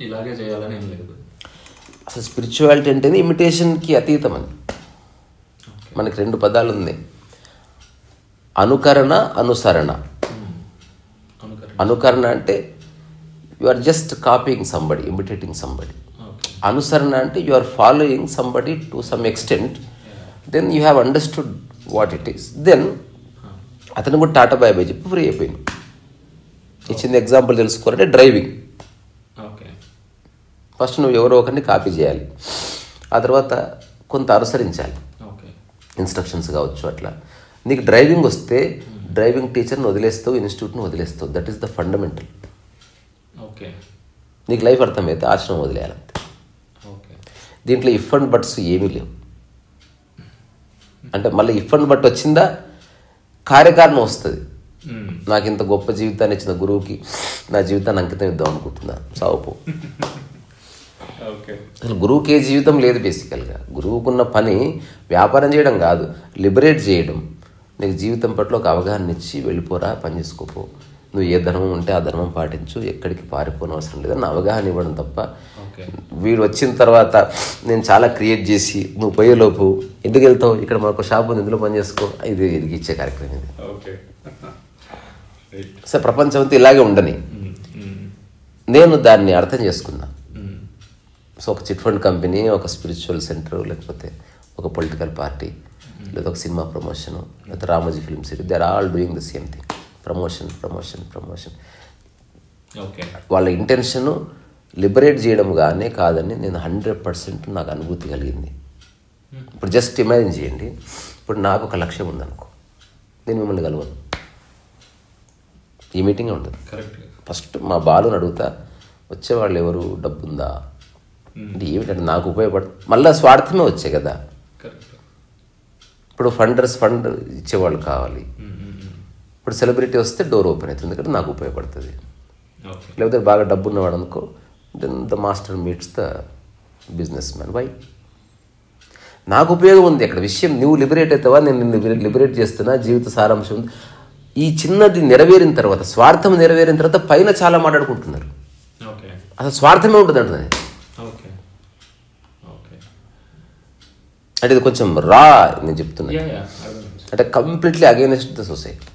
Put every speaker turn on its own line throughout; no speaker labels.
ఇలాగే చేయాలని ఏం లేదు.
అసలు స్పిరిచువాలిటీ అంటేనే ఇమిటేషన్కి అతీతం అని. మనకి 2 పదాలు ఉన్నాయి, అనుకరణ, అనుసరణ. అనుకరణ అంటే you are just copying somebody, imitating somebody. అనుసరణ అంటే you are following somebody to some extent, then you have understood what it is, then అతను కూడా టాటా బాయ్ బాయ్ చెప్పి ఫ్రీ అయిపోయింది. ఇచ్చిన ఎగ్జాంపుల్ తెలుసుకోవాలంటే డ్రైవింగ్. ఫస్ట్ నువ్వు ఎవరో ఒకరిని కాపీ చేయాలి, ఆ తర్వాత కొంత అనుసరించాలి, ఇన్స్ట్రక్షన్స్ కావచ్చు. అట్లా నీకు డ్రైవింగ్ వస్తే డ్రైవింగ్ టీచర్ని వదిలేస్తావు, ఇన్స్టిట్యూట్ని వదిలేస్తావు. That is the fundamental. నీకు లైఫ్ అర్థమైతే ఆశ్రమం వదిలేయాలంతే. దీంట్లో ఇఫ్ అండ్ బట్స్ ఏమీ లేవు. అంటే మళ్ళీ ఇఫ్ అండ్ బట్ వచ్చిందా కార్యకారణం వస్తుంది. నాకు ఇంత గొప్ప జీవితాన్ని ఇచ్చిన గురువుకి నా జీవితాన్ని అంకితం ఇద్దాం అనుకుంటున్నా, సావుపో. అసలు గురువుకి ఏ జీవితం లేదు. బేసికల్గా గురువుకున్న పని వ్యాపారం చేయడం కాదు, లిబరేట్ చేయడం. నీకు జీవితం పట్ల ఒక అవగాహన ఇచ్చి వెళ్ళిపోరా, పని చేసుకోపో, నువ్వు ఏ ధర్మం ఉంటే ఆ ధర్మం పాటించు, ఎక్కడికి పారిపోని అవసరం లేదని అవగాహన ఇవ్వడం తప్ప, వీడు వచ్చిన తర్వాత నేను చాలా క్రియేట్ చేసి నువ్వు పోయేలోపు ఇంటికి వెళ్తావు, ఇక్కడ మనకు షాప్ ఉంది ఇందులో పని చేసుకో, ఇది ఇచ్చే కార్యక్రమం ఇది. సో ప్రపంచం అంతా ఇలాగే ఉండని నేను దాన్ని అర్థం చేసుకున్నా. సో ఒక చిట్ ఫండ్ కంపెనీ, ఒక స్పిరిచువల్ సెంటర్, లేకపోతే ఒక పొలిటికల్ పార్టీ, లేదా ఒక సినిమా ప్రమోషను, లేకపోతే Ramoji film city, they are all doing the same thing. Promotion promotion promotion. వాళ్ళ ఇంటెన్షను లిబరేట్ చేయడం కానీ కాదని నేను 100% నాకు అనుభూతి కలిగింది. ఇప్పుడు జస్ట్ ఇమాజిన్ చేయండి, ఇప్పుడు నాకు ఒక లక్ష్యం ఉందనుకో, నేను మిమ్మల్ని కలవను, ఈ మీటింగే ఉంటుంది. ఫస్ట్ మా బాలుని అడుగుతా, వచ్చేవాళ్ళు ఎవరు, డబ్బు ఉందా అంటే ఏమిటంటే నాకు ఉపయోగపడుతుంది. మళ్ళీ స్వార్థమే వచ్చాయి కదా. ఇప్పుడు ఫండ్ ఇచ్చేవాళ్ళు కావాలి. ఇప్పుడు సెలబ్రిటీ వస్తే డోర్ ఓపెన్ అవుతుంది కదా, నాకు ఉపయోగపడుతుంది. లేకపోతే బాగా డబ్బు ఉన్నవాడు అనుకో, then the master meets the business man. Why? నాకు ఉపయోగం ఉంది అక్కడ. విషయం నువ్వు లిబరేట్ అవుతావా, నేను లిబరేట్ చేస్తున్నా, జీవిత సారాంశం ఉంది. ఈ చిన్నది నెరవేరిన తర్వాత, స్వార్థం నెరవేరిన తర్వాత పైన చాలా మాట్లాడుకుంటున్నారు. అసలు స్వార్థమే ఉంటుంది అంటే అంటే ఇది కొంచెం రా నేను చెప్తున్నా, అంటే కంప్లీట్లీ అగైనెస్ట్ ద సొసైటీ.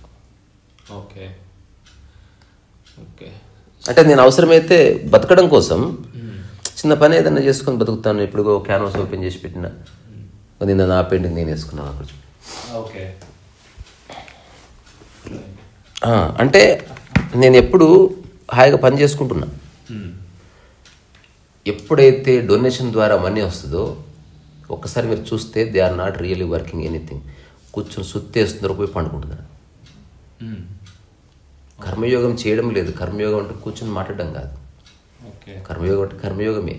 అంటే నేను అవసరమైతే బతకడం కోసం చిన్న పని ఏదైనా చేసుకొని బతుకుతాను. ఇప్పుడు క్యాన్వాస్ ఓపెన్ చేసి పెట్టిన, నిన్న నా పెయింటింగ్ నేను వేసుకున్నాను అక్కడ. అంటే నేను ఎప్పుడు హాయిగా పని చేసుకుంటున్నా. ఎప్పుడైతే డొనేషన్ ద్వారా మనీ వస్తుందో ఒక్కసారి మీరు చూస్తే they are not really working anything. కూర్చొని సుత్తేస్తున్నారు, పోయి పండుకుంటున్నారు. కర్మయోగం చేయడం లేదు. కర్మయోగం అంటే కూర్చొని మాట్లాడడం కాదు. కర్మయోగం అంటే కర్మయోగమే.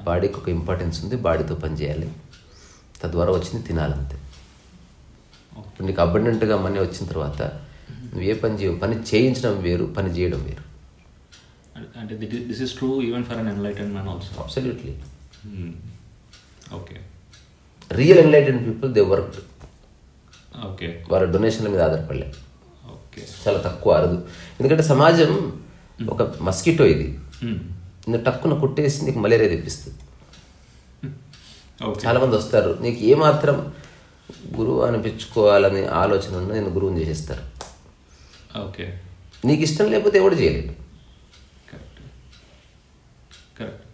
బాడీకి ఒక ఇంపార్టెన్స్ ఉంది, బాడీతో పని చేయాలి, తద్వారా వచ్చింది తినాలంతే. ఇప్పుడు నీకు అబండెంట్గా మనీ వచ్చిన తర్వాత నువ్వు ఏ పని చేయవు. పని చేయించడం వేరు, పని చేయడం వేరు.
అంటే this is true even for an enlightened man also.
Absolutely. Real enlightened people they work. వాళ్ళ డొనేషన్ల మీద ఆధారపడలే. చాలా తక్కువ, అరుదు. ఎందుకంటే సమాజం ఒక మస్కిటో ఇది. నువ్వు టక్కున కుట్టేసి నీకు మలేరియా తెప్పిస్తుంది. చాలామంది వస్తారు, నీకు ఏమాత్రం గురువు అనిపించుకోవాలని ఆలోచన ఉన్నా నేను గురువుని చేసేస్తారు. నీకు ఇష్టం లేకపోతే ఎవడు చేయలేడు.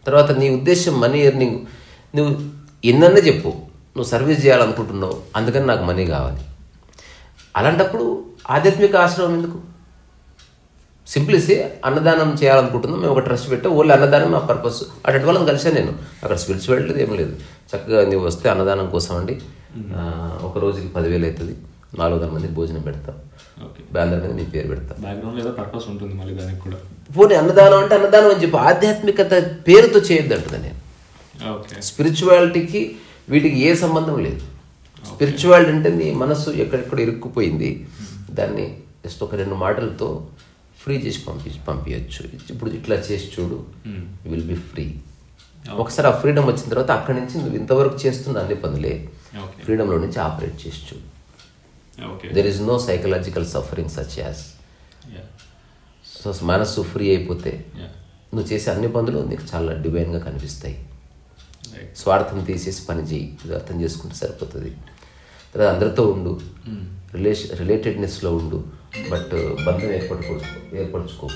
తర్వాత నీ ఉద్దేశం మనీ ఎర్నింగ్. నువ్వు ఎన్నన్నా చెప్పు, నువ్వు సర్వీస్ చేయాలనుకుంటున్నావు, అందుకని నాకు మనీ కావాలి. అలాంటప్పుడు ఆధ్యాత్మిక ఆశ్రమం ఎందుకు? సింప్లిసి అన్నదానం చేయాలనుకుంటున్నాం, మేము ఒక ట్రస్ట్ పెట్టా, ఓన్లీ అన్నదానం మా పర్పస్. అటు వాళ్ళని కలిసాను నేను. అక్కడ స్పిరిచువాలిటీ లేదు, ఏం లేదు. చక్కగా నువ్వు వస్తే అన్నదానం కోసం అండి, ఒక రోజుకి 10,000 అవుతుంది, 400 మందికి భోజనం పెడతాం, బ్యానర్ మీద నీ పేరు పెడతా. పోనీ అన్నదానం అంటే అన్నదానం అని చెప్పి ఆధ్యాత్మికత పేరుతో చేయొద్దు అంటుంది నేను. స్పిరిచువాలిటీకి వీటికి ఏ సంబంధం లేదు. స్పిరిచువాలిటీ అంటే నీ మనసు ఎక్కడెక్కడ ఇరుక్కుపోయింది, దాన్ని జస్ట్ ఒక 2 మాటలతో ఫ్రీ చేసి పంపించచ్చు. ఇప్పుడు ఇట్లా చేసి చూడు, యూ విల్ బి ఫ్రీ. ఒకసారి ఆ ఫ్రీడమ్ వచ్చిన తర్వాత అక్కడి నుంచి నువ్వు ఇంతవరకు చేస్తున్న అన్ని పనులే ఫ్రీడమ్లో నుంచి ఆపరేట్ చేసి చూడు. There is no psychological suffering such as. So మనసు ఫ్రీ అయిపోతే నువ్వు చేసే అన్ని పనులు నీకు చాలా డివైన్గా కనిపిస్తాయి. స్వార్థం తీసేసి పని చేయి, ఇది అర్థం చేసుకుంటే సరిపోతుంది. తర్వాత అందరితో ఉండు, రిలేటెడ్నెస్లో ఉండు, బట్ బంధం ఏర్పరచుకో.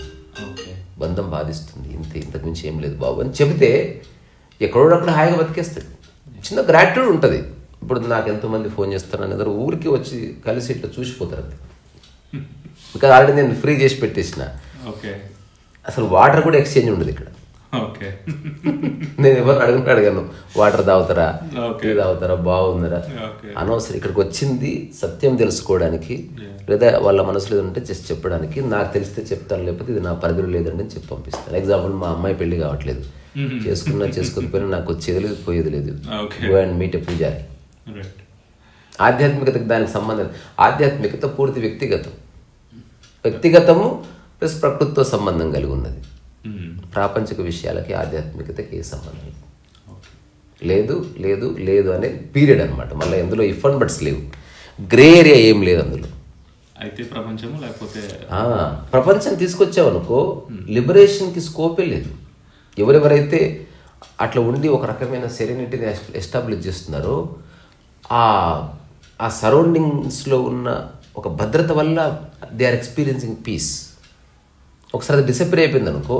బంధం బాధిస్తుంది, ఇంతకు మించి ఏం లేదు బాబు అని చెబితే ఎక్కడోడప్పుడు హాయిగా బతికేస్తాడు. చిన్న గ్రాట్యూడ్ ఉంటుంది. ఇప్పుడు నాకు ఎంతోమంది ఫోన్ చేస్తారు, అందరూ ఊరికి వచ్చి కలిసి ఇట్లా చూసిపోతారు. అంతే, ఇంకా ఆల్రెడీ నేను ఫ్రీ చేసి పెట్టేసిన. అసలు వాటర్ కూడా ఎక్స్చేంజ్ ఉండదు ఇక్కడ. నేను ఎవరు అడగను, వాటర్ తాగుతారా, టీ తాగుతారా, బాగుందరా, అనవసరం. ఇక్కడికి వచ్చింది సత్యం తెలుసుకోవడానికి, లేదా వాళ్ళ మనసులో ఏదంటే జస్ట్ చెప్పడానికి. నాకు తెలిస్తే చెప్తాను, లేకపోతే ఇది నా పరిధిలో లేదండి అని చెప్పి పంపిస్తాను. ఎగ్జాంపుల్, మా అమ్మాయి పెళ్లి కావట్లేదు, చేసుకోకపోయినా నాకు వచ్చేది లేదు, పోయేది లేదు. గో అండ్ మీట్ ఎ పూజారి. ఆధ్యాత్మికతకు దానికి సంబంధం. ఆధ్యాత్మికత పూర్తి వ్యక్తిగతము ప్లస్ ప్రకృతితో సంబంధం కలిగి ఉన్నది. ప్రాపంచిక విషయాలకి ఆధ్యాత్మికతకి ఏ సంబంధం లేదు. లేదు లేదు అనే పీరియడ్ అనమాట. మళ్ళీ ఎందులో ఇఫ్ అండ్ బట్స్ లేవు, గ్రే ఏరియా ఏం లేదు అందులో.
అయితే ప్రపంచం లేకపోతే
ప్రపంచం తీసుకొచ్చావనుకో లిబరేషన్కి స్కోపే లేదు. ఎవరెవరైతే అట్లా ఉండి ఒక రకమైన సెరెనిటీని ఎస్టాబ్లిష్ చేస్తున్నారో ఆ సరౌండింగ్స్లో ఉన్న ఒక భద్రత వల్ల దే ఆర్ ఎక్స్పీరియన్సింగ్ పీస్. ఒకసారి అది డిసప్పియర్ అయిపోయింది అనుకో,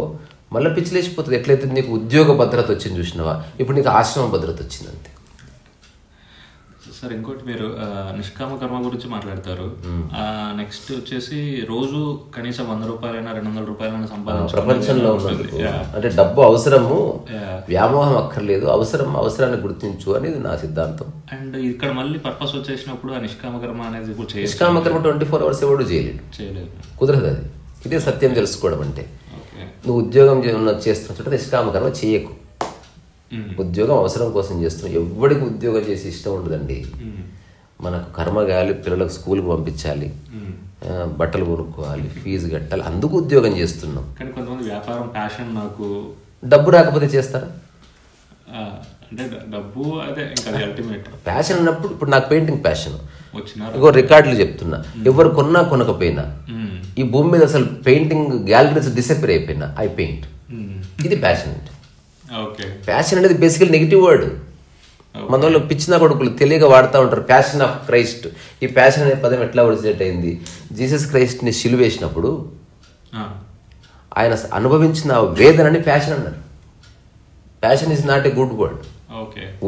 మళ్ళీ పిచ్చిలేసిపోతుంది. ఎట్లయితే నీకు ఉద్యోగ భద్రత వచ్చింది చూసినావా, ఇప్పుడు నీకు ఆశ్రమ భద్రత వచ్చింది అంతే.
సార్, ఇంకోటి మీరు నిష్కామ కర్మ గురించి మాట్లాడతారు. నెక్స్ట్ వచ్చేసి రోజు కనీసం 100 రూపాయలైనా 200 రూపాయలైనా సంపాదించాలి.
ప్రపంచంలో ఉన్నది అంటే డబ్బు అవసరము, వ్యామోహం అక్కర్లేదు, అవసరాన్ని గుర్తించు అనేది నా సిద్ధాంతం.
అండ్ ఇక్కడ మళ్ళీ పర్పస్ వచ్చేసినప్పుడు ఆ నిష్కామ కర్మ అనేది
నిష్కామ కర్మ 24 hours ఎవడు చేయలేదు, కుదరదు. అది ఇదే సత్యం తెలుసుకోవడం అంటే. నువ్వు ఉద్యోగం చేస్తున్నట్టు నిష్కామ కర్మ చేయకు. ఉద్యోగం అవసరం కోసం చేస్తున్నావు. ఎవరికి ఉద్యోగం చేసి ఇష్టం ఉండదండి. మనకు కర్మ కావాలి, పిల్లలకు స్కూల్కి పంపించాలి, బట్టలు కొనుక్కోవాలి, ఫీజు కట్టాలి, అందుకు ఉద్యోగం చేస్తున్నాం.
కానీ కొంతమంది వ్యాపారం ప్యాషన్, నాకు
డబ్బు రాకపోతే చేస్తారా?
అంటే డబ్బు అదే ఇంకా అల్టిమేట్
ప్యాషన్ అన్నప్పుడు. ఇప్పుడు నాకు పెయింటింగ్ ప్యాషన్, ఇంకో రికార్డులు చెప్తున్నా, ఎవరు కొన్నా కొనకపోయినా ఈ భూమి మీద అసలు పెయింటింగ్ గ్యాలరీస్ డిసప్పియర్ అయిపోయినా ఐ పెయింట్. ఇది ప్యాషన్ అంటే. ప్యాషన్ అనేది బేసికల్ నెగిటివ్ వర్డ్. మన వాళ్ళు పిచ్చిన కొడుకులు తెలియక వాడుతూ ఉంటారు, ప్యాషన్ ఆఫ్ క్రైస్ట్. ఈ ప్యాషన్ అనే పదం ఎట్లా ఒరిజినేట్ అయింది? జీసస్ క్రైస్ట్ని సిలువేసినప్పుడు ఆయన అనుభవించిన వేదనని ప్యాషన్ అన్నారు. Passion is not a good word.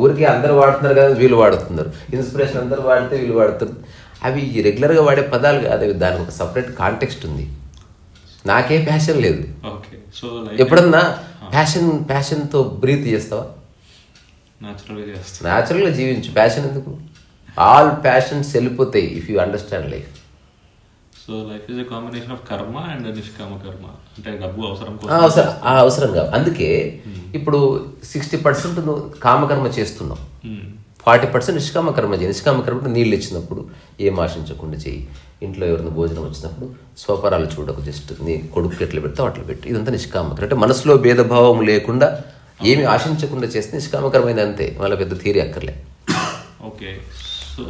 ఊరికి అందరు వాడుతున్నారు కదా, వీళ్ళు వాడుతున్నారు. ఇన్స్పిరేషన్ అందరు వాడితే వీళ్ళు వాడుతారు. అవి రెగ్యులర్గా వాడే పదాలు కాదు, అవి దానికి ఒక సపరేట్ కాంటెక్స్ట్ ఉంది. నాకే ప్యాషన్ లేదు. ఎప్పుడన్నా ప్యాషన్తో బ్రీత్ చేస్తావా? న్యాచురల్గా జీవించు. ప్యాషన్ ఎందుకు? ఆల్ ప్యాషన్స్ వెళ్ళిపోతాయి if you understand life.
So life is a combination of కర్మ అండ్ నిష్కామ కర్మ. అంటే డబ్బు
అవసరం కాదు. అందుకే ఇప్పుడు 60% నువ్వు కామకర్మ చేస్తున్నావు, 40% నిష్కామ కర్మ చేయి. నిష్కామ కర్మ నీళ్ళు ఇచ్చినప్పుడు ఏం ఆశించకుండా చేయి. ఇంట్లో ఎవరైనా భోజనం వచ్చినప్పుడు స్వపరాలు చూడకు, జస్ట్ నీ కొడుకు ఎట్లా పెడతావు అట్లా పెట్టు. ఇదంతా నిష్కామకరం. అంటే మనసులో భేదభావం లేకుండా ఏమి ఆశించకుండా చేస్తే నిష్కామకరమైంది అంతే. వాళ్ళ పెద్ద థియరీ అక్కర్లే.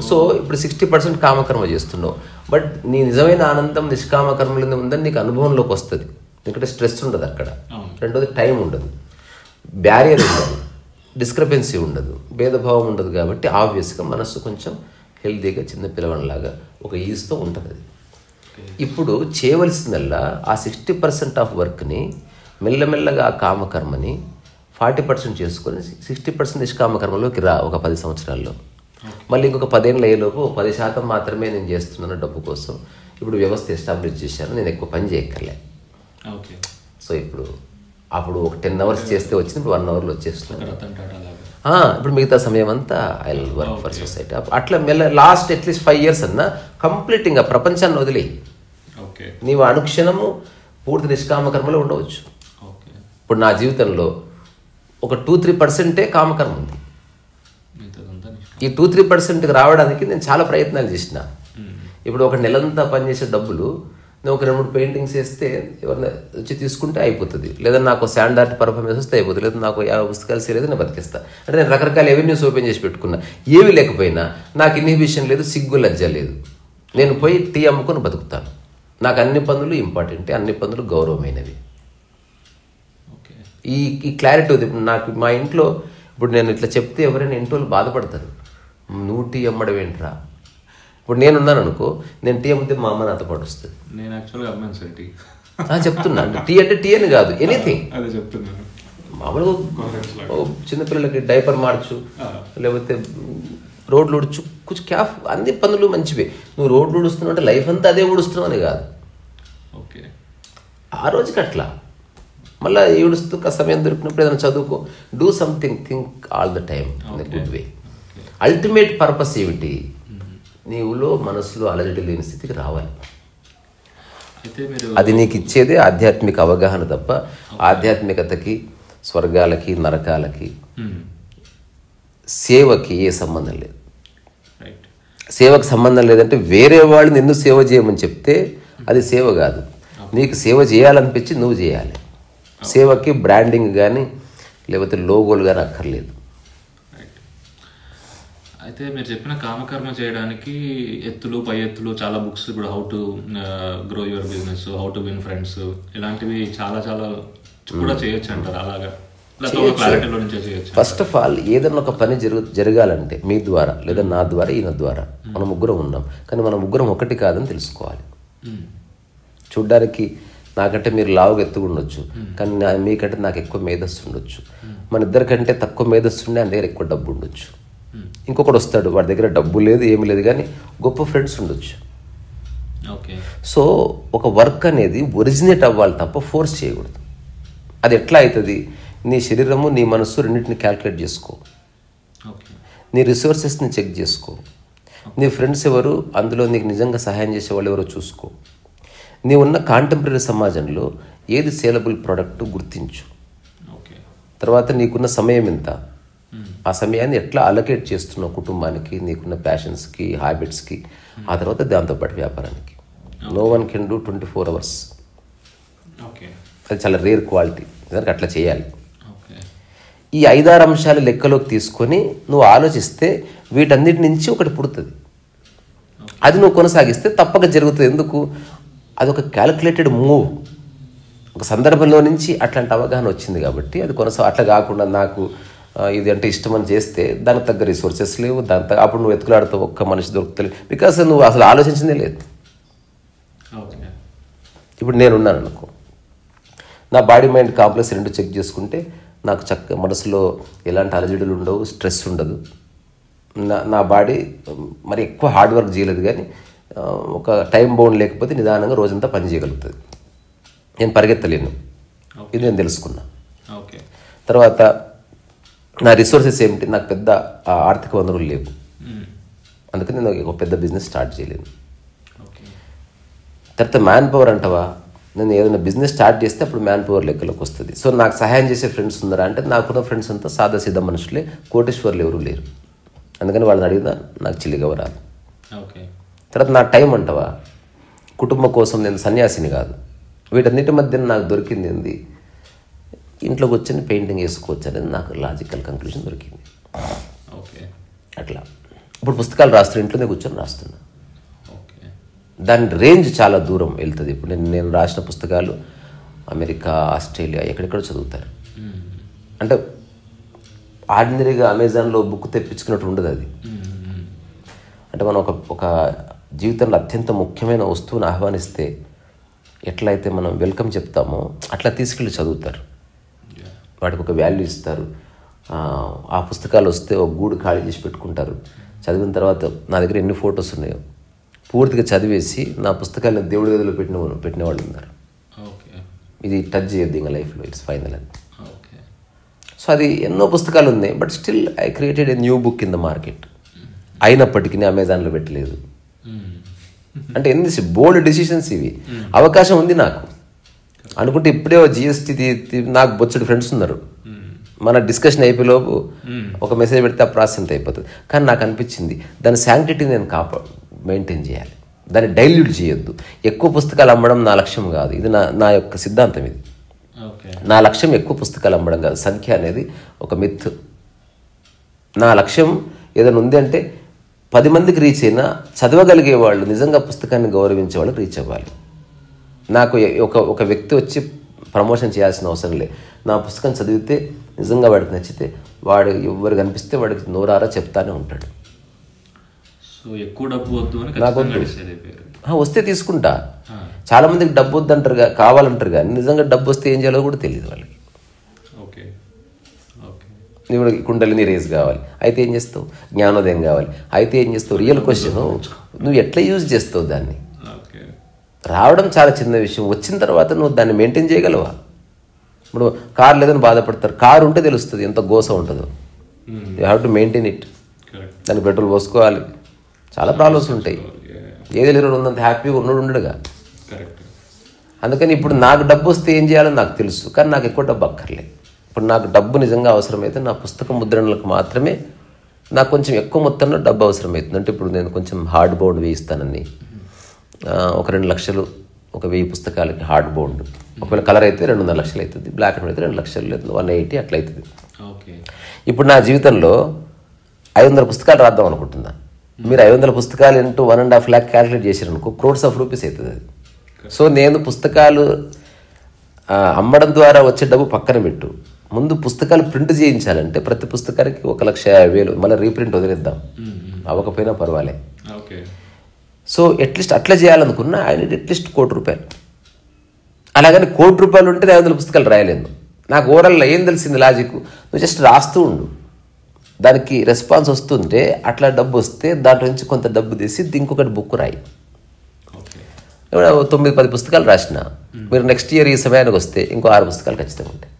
సో ఇప్పుడు 60% కామకర్మ చేస్తున్నావు, బట్ నీ నిజమైన ఆనందం నిష్కామకర్మలోనే ఉందని నీకు అనుభవంలోకి వస్తుంది. ఎందుకంటే స్ట్రెస్ ఉండదు అక్కడ. రెండోది టైం ఉండదు, బ్యారియర్ ఉండదు, డిస్క్రపెన్సీ ఉండదు, భేదభావం ఉండదు. కాబట్టి ఆబ్వియస్గా మనస్సు కొంచెం హెల్తీగా చిన్న పిల్లవాడిలాగా ఒక ఈజ్తో ఉంటుంది. అది ఇప్పుడు చేయవలసిందల్లా ఆ 60% ఆఫ్ వర్క్ని మెల్లమెల్లగా ఆ కామకర్మని 40% చేసుకొని 60% నిష్కామకర్మలోకి రా. ఒక 10 సంవత్సరాల్లో మళ్ళీ ఇంకొక 10 ఏళ్ళు అయ్యేలోపు 10% మాత్రమే నేను చేస్తున్నాను డబ్బు కోసం. ఇప్పుడు వ్యవస్థ ఎస్టాబ్లిష్ చేశాను, నేను ఎక్కువ పని చేయక్కర్లే. సో అప్పుడు ఒక 10 hours చేస్తే వచ్చింది, ఇప్పుడు 1 hourలో వచ్చేస్తున్నాను. ఇప్పుడు మిగతా సమయం అంతా I will work for society. అట్లా లాస్ట్ అట్లీస్ట్ 5 years అన్నా కంప్లీట్ ఇంకా ప్రపంచాన్ని వదిలే నీవు అనుక్షణము పూర్తి నిష్కామకర్మలో ఉండవచ్చు. ఇప్పుడు నా జీవితంలో ఒక 2-3% కామకర్మ ఉంది. ఈ 2-3%కి రావడానికి నేను చాలా ప్రయత్నాలు చేసిన. ఇప్పుడు ఒక నెలంతా పనిచేసే డబ్బులు నేను ఒక 2-3 పెయింటింగ్స్ వేస్తే ఎవరైనా వచ్చి తీసుకుంటే అయిపోతుంది, లేదా నాకు శాండ్ ఆర్ట్ పర్ఫార్మెన్స్ వస్తే అయిపోతుంది, లేదా నాకు 50 పుస్తకాలు సేలేదు నేను బతికిస్తా. అంటే నేను రకరకాల ఎవెన్యూస్ ఓపెన్ చేసి పెట్టుకున్నా. ఏవి లేకపోయినా నాకు ఇన్హిబిషన్ లేదు, సిగ్గు లజ్జ లేదు. నేను పోయి టీ అమ్ముకొని బతుకుతాను. నాకు అన్ని పనులు ఇంపార్టెంట్, అన్ని పనులు గౌరవమైనవి. ఈ క్లారిటీ ఉంది. ఇప్పుడు నాకు మా ఇంట్లో ఇప్పుడు నేను ఇట్లా చెప్తే ఎవరైనా ఇంట్లో బాధపడతారు, నువ్వు టీ అమ్మడం ఏంట్రా. ఇప్పుడు నేనున్నాను అనుకో, నేను టీ అమ్మితే మా అమ్మ నాతో పాటు వస్తుంది.
నేను యాక్చువల్గా అమ్మాను సార్ టీ.
చెప్తున్నా, టీ అంటే టీ అని కాదు, ఎనీథింగ్.
అదే చెప్తున్నాను.
మామూలుగా చిన్నపిల్లలకి డైపర్ మార్చు, లేకపోతే రోడ్లు ఉడుచు, కొంచెం క్యాఫ్, అన్ని పనులు మంచివే. నువ్వు రోడ్లు ఉడుస్తున్నావు అంటే లైఫ్ అంతా అదే ఉడుస్తున్నావు అని కాదు.
ఓకే,
ఆ రోజుకి అట్లా మళ్ళీ ఏడుస్తూ సమయం దొరికినప్పుడు ఏదైనా చదువుకో, do something, think all the time in good way. Ultimate purpose ఏమిటి? నీవులో మనసులో అలజడి లేని స్థితికి రావాలి. అది నీకు ఇచ్చేదే ఆధ్యాత్మిక అవగాహన తప్ప ఆధ్యాత్మికతకి, స్వర్గాలకి, నరకాలకి, సేవకి ఏ సంబంధం లేదు. సేవకు సంబంధం లేదంటే వేరే వాళ్ళు నిన్ను సేవ చేయమని చెప్తే అది సేవ కాదు. నీకు సేవ చేయాలనిపించి నువ్వు చేయాలి. సేవకి బ్రాండింగ్ కానీ లేకపోతే లోగోలు కానీ అక్కర్లేదు.
అయితే మీరు చెప్పిన కామకర్మ చేయడానికి ఎత్తులు పై ఎత్తులు చాలా బుక్స్, ఇప్పుడు how to grow your business, how to win friends, ఇలాంటివి చాలా చాలా కూడా చేయొచ్చు అంటారు. అలాగా క్లారిటీలో నుంచే చేయొచ్చు.
ఫస్ట్ ఆఫ్ ఆల్ ఏదైనా ఒక పని జరగాలంటే మీ ద్వారా లేదా నా ద్వారా, ఈయన ద్వారా, మనం ముగ్గురం ఉన్నాం, కానీ మనం ముగ్గురం ఒకటి కాదని తెలుసుకోవాలి. చూడ్డానికి నాకంటే మీరు లావుగా ఎత్తుకుండొచ్చు, కానీ మీకంటే నాకు ఎక్కువ మేధస్సు ఉండొచ్చు. మన ఇద్దరికంటే తక్కువ మేధస్సు ఉండే ఆయన దగ్గర ఎక్కువ డబ్బు ఉండొచ్చు. ఇంకొకటి వస్తాడు, వాడి దగ్గర డబ్బు లేదు, ఏమి లేదు, కానీ గొప్ప ఫ్రెండ్స్ ఉండొచ్చు. సో ఒక వర్క్ అనేది ఒరిజినేట్ అవ్వాలి తప్ప ఫోర్స్ చేయకూడదు. అది ఎట్లా అవుతుంది? నీ శరీరము, నీ మనస్సు రెండింటిని క్యాల్కులేట్ చేసుకో, నీ రిసోర్సెస్ని చెక్ చేసుకో, నీ ఫ్రెండ్స్ ఎవరు, అందులో నీకు నిజంగా సహాయం చేసే వాళ్ళు ఎవరో చూసుకో. నీ ఉన్న కాంటెంపరీ సమాజంలో ఏది సేలబుల్ ప్రోడక్ట్ గుర్తించు. తర్వాత నీకున్న సమయం ఎంత, ఆ సమయాన్ని ఎట్లా అలొకేట్ చేస్తున్నావు కుటుంబానికి, నీకున్న ప్యాషన్స్కి, హ్యాబిట్స్కి, ఆ తర్వాత దాంతోపాటు వ్యాపారానికి. No one can do 24 hours. అది చాలా రేర్ క్వాలిటీ, దానికి అట్లా చేయాలి. ఈ 5-6 అంశాలు లెక్కలోకి తీసుకొని నువ్వు ఆలోచిస్తే వీటన్నిటి నుంచి ఒకటి పుడుతుంది. అది నువ్వు కొనసాగిస్తే తప్పక జరుగుతుంది. ఎందుకు? అదొక క్యాలిక్యులేటెడ్ మూవ్. ఒక సందర్భంలో నుంచి అట్లాంటి అవగాహన వచ్చింది కాబట్టి అది అట్లా కాకుండా నాకు ఇది అంటే ఇష్టమని చేస్తే దానికి తగ్గ రిసోర్సెస్ లేవు, దాని తగ్గ అప్పుడు నువ్వు ఎత్తుకులాడుతావు, ఒక్క మనిషి దొరుకుతలేదు, బికాస్ నువ్వు అసలు ఆలోచించిందే లేదు. ఇప్పుడు నేనున్నాను అనుకో, నా బాడీ మైండ్ కాంప్లెక్స్ రెండు చెక్ చేసుకుంటే నాకు మనసులో ఎలాంటి అలజడులు ఉండవు, స్ట్రెస్ ఉండదు. నా బాడీ మరి ఎక్కువ హార్డ్ వర్క్ చేయలేదు, కానీ ఒక టైం బౌండ్ లేకపోతే నిదానంగా రోజంతా పని చేయగలుగుతుంది. నేను పరిగెత్తలేను, ఇది నేను తెలుసుకున్నా. తర్వాత నా రిసోర్సెస్ ఏమిటి, నాకు పెద్ద ఆర్థిక వనరులు లేవు, అందుకని నేను ఒక పెద్ద బిజినెస్ స్టార్ట్ చేయలేను. తర్వాత మ్యాన్ పవర్ అంటావా, నేను ఏదైనా బిజినెస్ స్టార్ట్ చేస్తే అప్పుడు మ్యాన్ పవర్ లెక్కలోకి వస్తుంది. సో నాకు సహాయం చేసే ఫ్రెండ్స్ ఉన్నారా అంటే నాకున్న ఫ్రెండ్స్ అంతా సాదా సీదా మనుషులే, కోటేశ్వర్లు ఎవరు లేరు. అందుకని వాళ్ళని అడిగినా నాకు చిల్లిగా రాదు. తర్వాత నా టైం అంటావా, కుటుంబం కోసం నేను సన్యాసిని కాదు. వీటన్నిటి మధ్య నాకు దొరికింది ఏంది, ఇంట్లో కూర్చొని పెయింటింగ్ వేసుకోవచ్చు అనేది నాకు లాజికల్ కంక్లూజన్ దొరికింది. అట్లా ఇప్పుడు పుస్తకాలు రాస్తున్నా, ఇంట్లోనే కూర్చొని రాస్తున్నా. దాని రేంజ్ చాలా దూరం వెళ్తుంది. ఇప్పుడు నేను రాసిన పుస్తకాలు అమెరికా, ఆస్ట్రేలియా ఎక్కడెక్కడ చదువుతారు. అంటే ఆర్డినరీగా అమెజాన్లో బుక్ తెప్పించుకున్నట్టు ఉండదు అది. అంటే మనం ఒక జీవితంలో అత్యంత ముఖ్యమైన వస్తువుని ఆహ్వానిస్తే ఎట్లయితే మనం వెల్కమ్ చెప్తామో అట్లా తీసుకెళ్ళి చదువుతారు, వాటికి ఒక వాల్యూ ఇస్తారు. ఆ పుస్తకాలు వస్తే ఒక గూడు ఖాళీ చేసి పెట్టుకుంటారు. చదివిన తర్వాత నా దగ్గర ఎన్ని ఫొటోస్ ఉన్నాయో పూర్తిగా చదివేసి నా పుస్తకాలను దేవుడి గదిలో పెట్టిన వాళ్ళు ఉన్నారు. ఇది టచ్ చేయొద్దు ఇంకా లైఫ్లో, ఇట్స్ ఫైనల్ అని. సో అది ఎన్నో పుస్తకాలు ఉన్నాయి, but still I created a new book in the market. అయినప్పటికీ అమెజాన్లో పెట్టలేదు. అంటే ఎన్ని బోల్డ్ డెసిషన్స్ ఇవి. అవకాశం ఉంది నాకు అనుకుంటే ఇప్పుడే జిఎస్టీ నాకు బొచ్చడు ఫ్రెండ్స్ ఉన్నారు. మన డిస్కషన్ అయిపోయేలోపు ఒక మెసేజ్ పెడితే ఆ ప్రాసెస్ అయిపోతుంది. కానీ నాకు అనిపించింది దాని శాంక్టిటీ నేను మెయింటైన్ చేయాలి, దాన్ని డైల్యూట్ చేయొద్దు. ఎక్కువ పుస్తకాలు అమ్మడం నా లక్ష్యం కాదు, ఇది నా యొక్క సిద్ధాంతం. ఇది నా లక్ష్యం ఎక్కువ పుస్తకాలు అమ్మడం కాదు. సంఖ్య అనేది ఒక మిత్. నా లక్ష్యం ఏదైనా ఉంది అంటే 10 మందికి రీచ్ అయినా చదవగలిగే వాళ్ళు, నిజంగా పుస్తకాన్ని గౌరవించే వాళ్ళు రీచ్ అవ్వాలి. నాకు ఒక వ్యక్తి వచ్చి ప్రమోషన్ చేయాల్సిన అవసరం లేదు. నా పుస్తకం చదివితే నిజంగా వాడికి నచ్చితే వాడు ఎవరు కనిపిస్తే వాడికి నోరారా చెప్తానే ఉంటాడు.
సో ఎక్కువ డబ్బు వద్దు అని
నాకు
ఖచ్చితంగా
వస్తే తీసుకుంటా. చాలా మందికి డబ్బు వద్దంటారు, కావాలంటారు, కానీ నిజంగా డబ్బు వస్తే ఏం చేయాలో కూడా తెలియదు వాళ్ళకి.
Okay okay.
ఇప్పుడు కుండలిని రేస్ కావాలి, అయితే ఏం చేస్తావు? జ్ఞానోదయం కావాలి, అయితే ఏం చేస్తావు? రియల్ క్వశ్చన్, నువ్వు ఎట్లా యూజ్ చేస్తావు దాన్ని? రావడం చాలా చిన్న విషయం, వచ్చిన తర్వాత నువ్వు దాన్ని మెయింటైన్ చేయగలవా? ఇప్పుడు కారు లేదని బాధపడతారు, కారు ఉంటే తెలుస్తుంది ఎంత గోస ఉంటుందో. You have to maintain it. దానికి పెట్రోల్ పోసుకోవాలి, చాలా ప్రాబ్లమ్స్ ఉంటాయి. ఏది లేరు ఉన్నంత హ్యాపీగా ఉండడుగా. అందుకని ఇప్పుడు నాకు డబ్బు వస్తే ఏం చేయాలో నాకు తెలుసు, కానీ నాకు ఎక్కువ డబ్బు అక్కర్లేదు. ఇప్పుడు నాకు డబ్బు నిజంగా అవసరమైతే నా పుస్తక ముద్రణలకు మాత్రమే నాకు కొంచెం ఎక్కువ మొత్తంలో డబ్బు అవసరమవుతుంది. అంటే ఇప్పుడు నేను కొంచెం హార్డ్ బౌండ్ వేయిస్తానని, ఒక 2 లక్షలు, ఒక 1000 పుస్తకాలకి హార్డ్ బౌండ్. ఒకవేళ కలర్ అయితే 200 లక్షలు అవుతుంది, బ్లాక్ అండ్ వైట్ అయితే 2 లక్షలు, లేదు 180 అట్లా అవుతుంది. ఇప్పుడు నా జీవితంలో 500 పుస్తకాలు రాద్దాం అనుకుంటున్నా. మీరు 500 పుస్తకాలు ఇంటూ 1.5 lakh క్యాలిక్యులేట్ చేశారనుకో, crores of rupees అవుతుంది అది. సో నేను పుస్తకాలు అమ్మడం ద్వారా వచ్చే డబ్బు పక్కన పెట్టు, ముందు పుస్తకాలు ప్రింట్ చేయించాలంటే ప్రతి పుస్తకానికి 1,50,000, మళ్ళీ రీప్రింట్ వదిలేద్దాం, అవ్వకపోయినా పర్వాలే. సో అట్లీస్ట్ అట్లా చేయాలనుకున్నా ఆయన అట్లీస్ట్ ₹1,00,00,000. అలాగని ₹1,00,00,000 ఉంటే 500 పుస్తకాలు రాయలేదు. నాకు ఓవరాల్ ఏం తెలిసింది లాజిక్, నువ్వు జస్ట్ రాస్తూ ఉండు, దానికి రెస్పాన్స్ వస్తుంటే అట్లా డబ్బు వస్తే దాంట్లో నుంచి కొంత డబ్బు తీసి ఇంకొకటి బుక్ రాయి. 9-10 పుస్తకాలు రాసిన, మీరు నెక్స్ట్ ఇయర్ ఈ సమయానికి వస్తే ఇంకో 6 పుస్తకాలు ఖచ్చితంగా ఉంటాయి.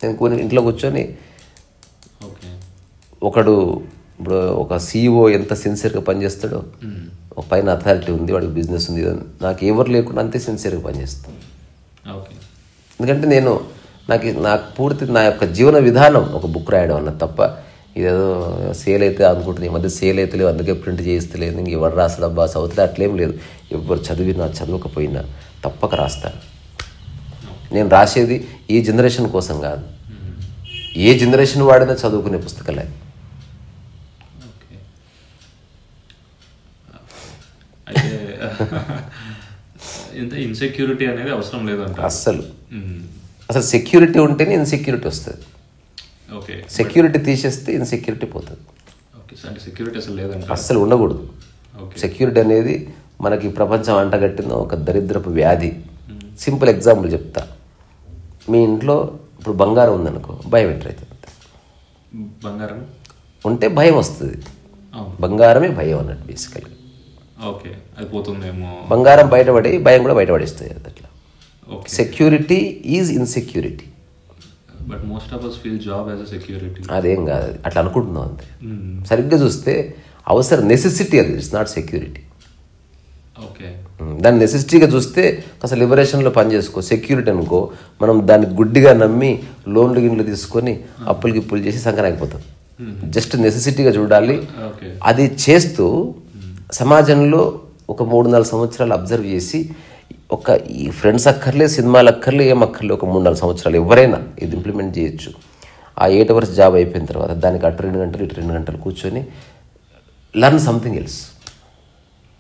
నేను ఇంట్లో కూర్చొని ఒకడు, ఇప్పుడు ఒక CEO ఎంత సిన్సియర్గా పనిచేస్తాడో, ఒక పైన అథారిటీ ఉంది, వాడికి బిజినెస్ ఉంది, నాకు ఎవరు లేకుండా అంతే సిన్సియర్గా పనిచేస్తాను. ఎందుకంటే నాకు పూర్తి నా యొక్క జీవన విధానం ఒక బుక్ రాయడం అన్నది తప్ప, ఇదేదో సేల్ అయితే అనుకుంటుంది. ఈ మధ్య సేల్ అయితే లేదు, అందుకే ప్రింట్ చేయిస్తలేదు, ఇంక ఎవరు రాసడబ్బా చదువుతుంది అట్లేం లేదు. ఎవరు చదివినా చదవకపోయినా తప్పక రాస్తాను. నేను రాసేది ఈ జనరేషన్ కోసం కాదు, ఏ జనరేషన్ వాడినా చదువుకునే పుస్తకాలే.
అయితే ఇంత ఇన్సెక్యూరిటీ అనేది అవసరం లేదంట
అసలు సెక్యూరిటీ ఉంటేనే ఇన్సెక్యూరిటీ వస్తుంది.
ఓకే,
సెక్యూరిటీ తీసేస్తే ఇన్సెక్యూరిటీ పోతుంది.
అంటే సెక్యూరిటీ అసలు లేదంట,
అస్సలు ఉండకూడదు. సెక్యూరిటీ అనేది మనకి ప్రపంచం అంటగట్టిన ఒక దరిద్రపు వ్యాధి. సింపుల్ ఎగ్జాంపుల్ చెప్తా. మీ ఇంట్లో ఇప్పుడు బంగారం ఉందనుకో, భయం ఎంటర్ అవుతుంది.
బంగారం
ఉంటే భయం వస్తుంది, బంగారమే భయం అన్నట్టు బేసికల్గా.
ఓకే, అది పోతుందేమో.
బంగారం బయటపడి భయం కూడా బయటపడిస్తుంది అట్లా. Security is insecurity.
But most of us feel job as a security.
అదేం కాదు, అట్లా అనుకుంటున్నాం అంతే. సరిగ్గా చూస్తే అవసరం, నెసెసిటీ అది, ఇట్స్ నాట్ సెక్యూరిటీ.
ఓకే,
దాన్ని నెసెసిటీగా చూస్తే అసలు లిబరేషన్లో పని చేసుకో. సెక్యూరిటీ అనుకో, మనం దాన్ని గుడ్డిగా నమ్మి లోన్లు గిన్లు తీసుకొని అప్పులు గిప్పులు చేసి సంకరాకపోతాం. జస్ట్ నెసెసిటీగా చూడాలి. అది చేస్తూ సమాజంలో ఒక 3-4 సంవత్సరాలు అబ్జర్వ్ చేసి, ఒక ఈ ఫ్రెండ్స్ అక్కర్లే, సినిమాలు అక్కర్లే, ఏం అక్కర్లే, ఒక 3-4 సంవత్సరాలు ఎవరైనా ఇది ఇంప్లిమెంట్ చేయొచ్చు. ఆ 8 hours జాబ్ అయిపోయిన తర్వాత దానికి అటు 2 గంటలు ఇటు 2 గంటలు కూర్చొని learn something else.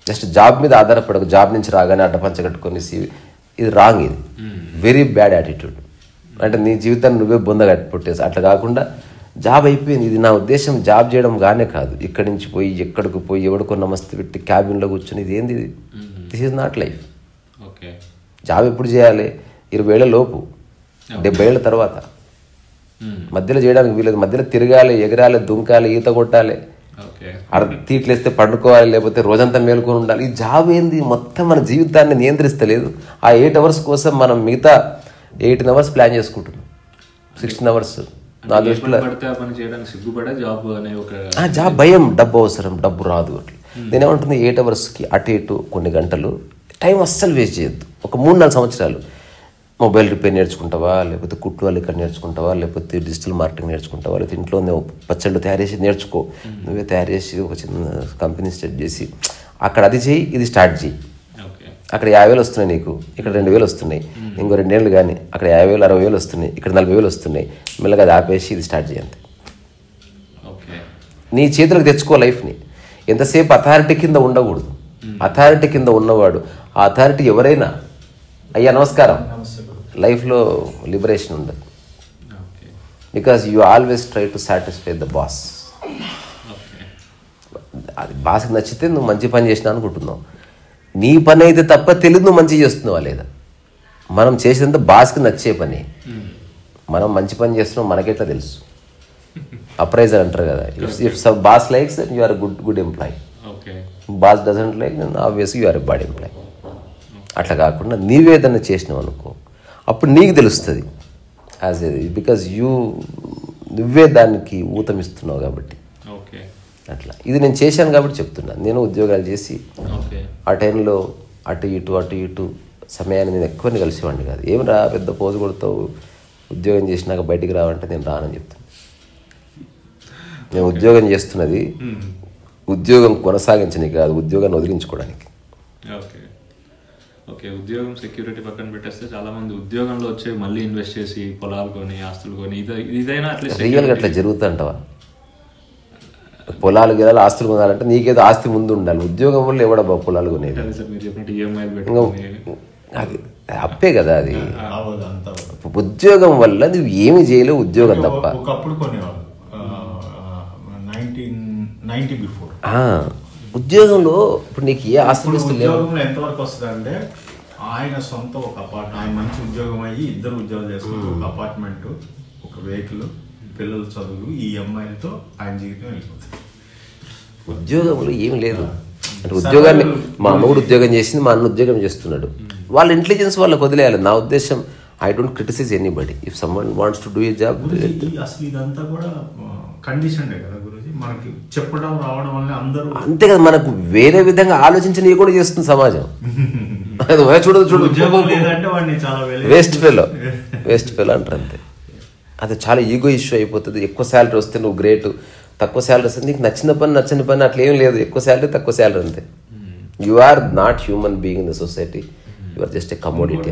Just job మీద ఆధారపడక, జాబ్ నుంచి రాగానే అడ్డపంచ కట్టుకొని ఇది రాంగ్, ఇది వెరీ బ్యాడ్ యాటిట్యూడ్. అంటే నీ జీవితాన్ని నువ్వే బొందగా పుట్టేసి అట్లా కాకుండా జాబ్ అయిపోయింది, ఇది నా ఉద్దేశం జాబ్ చేయడం గానే కాదు, ఇక్కడి నుంచి పోయి ఎక్కడికి పోయి ఎవడికో నమస్తే పెట్టి క్యాబిన్లో కూర్చొని ఇది ఏంది, this is not life. Job ఎప్పుడు చేయాలి? 20 ఏళ్ల లోపు, 70 ఏళ్ళ తర్వాత. మధ్యలో చేయడానికి వీలేదు. మధ్యలో తిరగాలి, ఎగరాలి, దుంకాలి, ఈత కొట్టాలి, తీట్లేస్తే పండుకోవాలి, లేకపోతే రోజంతా మేలుకొని ఉండాలి. ఈ జాబ్ ఏంది, మొత్తం మన జీవితాన్ని నియంత్రిస్తలేదు. ఆ 8 hours కోసం మనం మిగతా 18 hours ప్లాన్ చేసుకుంటున్నాం, 16 hours. నా దృష్టిలో జాబ్ భయం, డబ్బు అవసరం, డబ్బు రాదు అట్లా. నేనేమంటుంది 8 hours అటు ఇటు కొన్ని గంటలు టైం అస్సలు వేస్ట్ చేయొద్దు. ఒక 3-4 సంవత్సరాలు మొబైల్ రిపేర్ నేర్చుకుంటావా, లేకపోతే కుట్టు వాళ్ళు ఇక్కడ నేర్చుకుంటావా, లేకపోతే డిజిటల్ మార్కెటింగ్ నేర్చుకుంటావా, లేకపోతే ఇంట్లో పచ్చళ్ళు తయారు చేసి నేర్చుకో. నువ్వే తయారు చేసి ఒక చిన్న కంపెనీ స్టార్ట్ చేసి అక్కడ అది చేయి, ఇది స్టార్ట్ చేయి. అక్కడ 50,000 వస్తున్నాయి నీకు, ఇక్కడ 2,000 వస్తున్నాయి. ఇంకో 2 ఏళ్ళు కానీ అక్కడ 50,000 60,000 వస్తున్నాయి, ఇక్కడ 40,000 వస్తున్నాయి. మెల్లగా అది ఆపేసి ఇది స్టార్ట్ చేయండి. నీ చేతులకు తెచ్చుకో లైఫ్ని. ఎంతసేపు అథారిటీ కింద ఉండకూడదు. అథారిటీ కింద ఉన్నవాడు, ఆ అథారిటీ ఎవరైనా, అయ్యా నమస్కారం, లైఫ్లో లిబరేషన్ ఉండదు.
Okay
because you always try to satisfy the boss.
Okay
అది బాస్కి నచ్చితే నువ్వు మంచి పని చేసినా అనుకుంటున్నావు. నీ పని అయితే తప్ప తెలియదు నువ్వు మంచి చేస్తున్నావా లేదా. మనం చేసేదంతా బాస్కి నచ్చే పని. మనం మంచి పని చేస్తున్నాం మనకెట్లా తెలుసు. అప్రైజర్ అంటారు కదా, if boss likes then you are good employee,
okay
boss doesn't like then obviously you are a bad employee. అట్లా కాకుండా నీవేదన్నా చేసినావు అనుకో, అప్పుడు నీకు తెలుస్తుంది యాజ్ ఏ, బికాజ్ నువ్వే దానికి ఊతమిస్తున్నావు కాబట్టి.
ఓకే
అట్లా ఇది నేను చేశాను కాబట్టి చెప్తున్నాను. నేను ఉద్యోగాలు చేసి
ఓకే
ఆ టైంలో అటు ఇటు సమయాన్ని నేను ఎక్కువని కలిసేవాడిని కాదు. ఏం రా పెద్ద పోజు కొడతావు, ఉద్యోగం చేసినాక బయటికి రావంటే నేను రానని చెప్తాను. నేను ఉద్యోగం చేస్తున్నది ఉద్యోగం కొనసాగించడానికి కాదు, ఉద్యోగాన్ని వదిలించుకోవడానికి.
ఓకే ఓకే ఉద్యోగం సెక్యూరిటీ పక్కన పెట్టేస్తే చాలా మంది ఉద్యోగంలో వచ్చి మళ్ళీ ఇన్వెస్ట్ చేసి పొలాలు కొని ఆస్తులు కొని ఇదైనా అట్లీస్ట్
రియల్గా అట్లా జరుగుతుంటావా? పొలాలు గిలాలు ఆస్తులు కొనాలంటే నీకేదో ఆస్తి ముందు ఉండాలి. ఉద్యోగం వల్ల ఎవడబ్బా పొలాలు కొనేది?
మీరు చెప్పినట్టు ఈఎంఐలు పెట్టుకొని
అది అప్పే కదా. అది ఉద్యోగం వల్ల నువ్వు ఏమి చేయలేవు, ఉద్యోగం తప్ప.
ఒకప్పుడు కొనేవాళ్ళు 1990 బిఫోర్.
ఉద్యోగంలో ఇప్పుడు నీకు ఏ ఆస్తి
ఉద్యోగంలో ఎంతవరకు వస్తుంది అంటే ఆయన సొంత ఒక అపార్ట్మెంట్, ఆయన మంచి ఉద్యోగం అయ్యి ఇద్దరు ఉద్యోగాలు చేసుకుంటూ ఒక అపార్ట్మెంట్, ఒక వెహికల్, పిల్లల చదువులు, ఈ అమ్మాయిలతో ఆయన జీవితం వెళ్ళిపోతుంది.
ఉద్యోగంలో ఏమి లేదు అంటే ఉద్యోగాన్ని మా అమ్మగుడు ఉద్యోగం చేసింది, మా అన్న ఉద్యోగం చేస్తున్నాడు, వాళ్ళ ఇంటెలిజెన్స్ వాళ్ళకి వదిలేయాలి. నా ఉద్దేశం I don't criticise anybody. If someone wants to do a job.
అసలు ఇదంతా కూడా కండిషన్ కదా గురుజీ, మనకి చెప్పడం రావడం వల్ల అందరూ
అంతే కదా. మనకు వేరే విధంగా ఆలోచించని కూడా చేస్తుంది సమాజం. చూడదు చూడు వేస్ట్ ఫెలో అంటారు అంతే. అది చాలా ఈగో ఇష్యూ అయిపోతుంది. ఎక్కువ శాలరీ వస్తే నువ్వు గ్రేట్, తక్కువ శాలరీ వస్తే నీకు నచ్చిన పని నచ్చని పని అట్లా ఏం లేదు. ఎక్కువ శాలరీ తక్కువ శాలరీ అంతే. You are not human being in the society, you are just a commodity.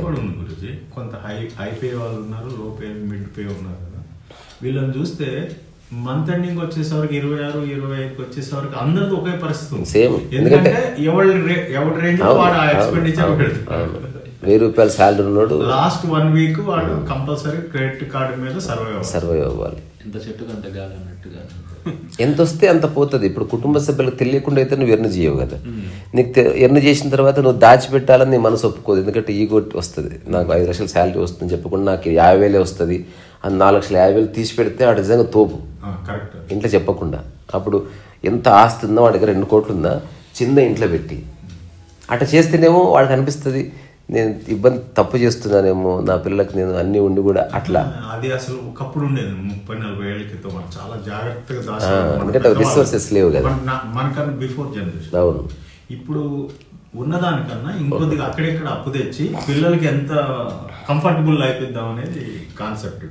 కొంత హై పే వాళ్ళు ఉన్నారు, లో పే, మిడ్ పే ఉన్నారు కదా. వీళ్ళని చూస్తే మంత్ ఎండింగ్ వచ్చేసరికి 26, 25 వచ్చేసరికి అందరిది ఒకే పరిస్థితి
సేమ్.
ఎందుకంటే ఎవరి రేంజ్ వాడు ఆ ఎక్స్పెండిచర్ పెడతాడు.
1000 రూపాయల శాలరీ ఉన్నాడు,
లాస్ట్ 1 వీక్ వాడు కంపల్సరీ క్రెడిట్ కార్డు మీద
సర్వైవ్ అవ్వాలి.
ఎంత చెట్టుకు అంత గాలి అన్నట్టుగా
ఎంత వస్తే అంత పోతుంది. ఇప్పుడు కుటుంబ సభ్యులకు తెలియకుండా అయితే నువ్వు ఎర్న్ చేయవు కదా. నీకు ఎర్న్ చేసిన తర్వాత నువ్వు దాచిపెట్టాలని నీ మనసు ఒప్పుకోదు. ఎందుకంటే ఈగో వస్తుంది. నాకు 5 లక్షల శాలరీ వస్తుంది చెప్పకుండా నాకు 50,000 వస్తుంది అని 4,50,000 తీసి పెడితే వాడు నిజంగా తోపు. ఇంట్లో చెప్పకుండా అప్పుడు ఎంత ఆస్తి ఉందో వాడి దగ్గర 2 కోట్లు ఉందా చిన్న ఇంట్లో పెట్టి అట్లా చేస్తేనేమో వాడికి అనిపిస్తుంది నేను ఇబ్బంది తప్పు చేస్తున్నానేమో, నా పిల్లలకు నేను అన్ని ఉండి కూడా అట్లా.
అది అసలు ఒకప్పుడు ఉండేది 30-40 ఏళ్ల క్రితం చాలా జాగ్రత్తగా.
ఎందుకంటే రిసోర్సెస్ లేవు కదా
మనకన్నా బిఫోర్ జనరేషన్.
అవును.
ఇప్పుడు ఉన్నదానికన్నా ఇంకొద్దిగా అక్కడెక్కడ అప్పు తెచ్చి పిల్లలకి ఎంత కంఫర్టబుల్ అయిపోద్దాం అనేది కాన్సెప్ట్.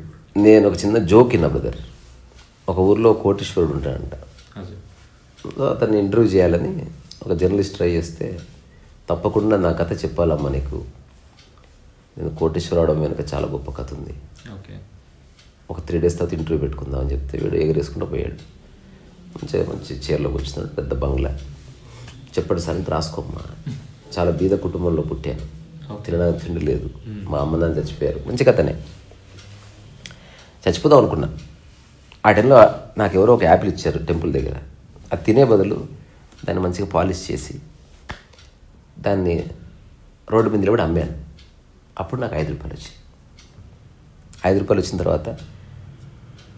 నేను ఒక చిన్న జోక్ ఇన్నా బ్రదర్. ఒక ఊర్లో కోటీశ్వరుడు ఉంటాడంట. అతన్ని ఇంటర్వ్యూ చేయాలని ఒక జర్నలిస్ట్ ట్రై చేస్తే తప్పకుండా నా కథ చెప్పాలమ్మా నీకు, నేను కోటేశ్వర అవడం వెనుక చాలా గొప్ప కథ ఉంది, ఒక 3 days తర్వాత ఇంటర్వ్యూ పెట్టుకుందాం అని చెప్తే వీడు ఎగరేసుకుంటూ పోయాడు. మంచి చీరలో కూర్చున్నాడు, పెద్ద బంగ్లా. చెప్పాడు సార్ ఇంత రాసుకోమ్మా, చాలా బీద కుటుంబంలో పుట్టాను, తినడానికి తిండి లేదు, మా అమ్మ నాన్న చచ్చిపోయారు. మంచి కథనే. చచ్చిపోదాం అనుకున్నా. ఆ టైంలో నాకు ఎవరో ఒక యాపిల్ ఇచ్చారు టెంపుల్ దగ్గర. అది తినే బదులు దాన్ని మంచిగా పాలిష్ చేసి దాన్ని రోడ్డు మీద నిలబడి అమ్మాను. అప్పుడు నాకు 5 రూపాయలు వచ్చాయి. 5 రూపాయలు వచ్చిన తర్వాత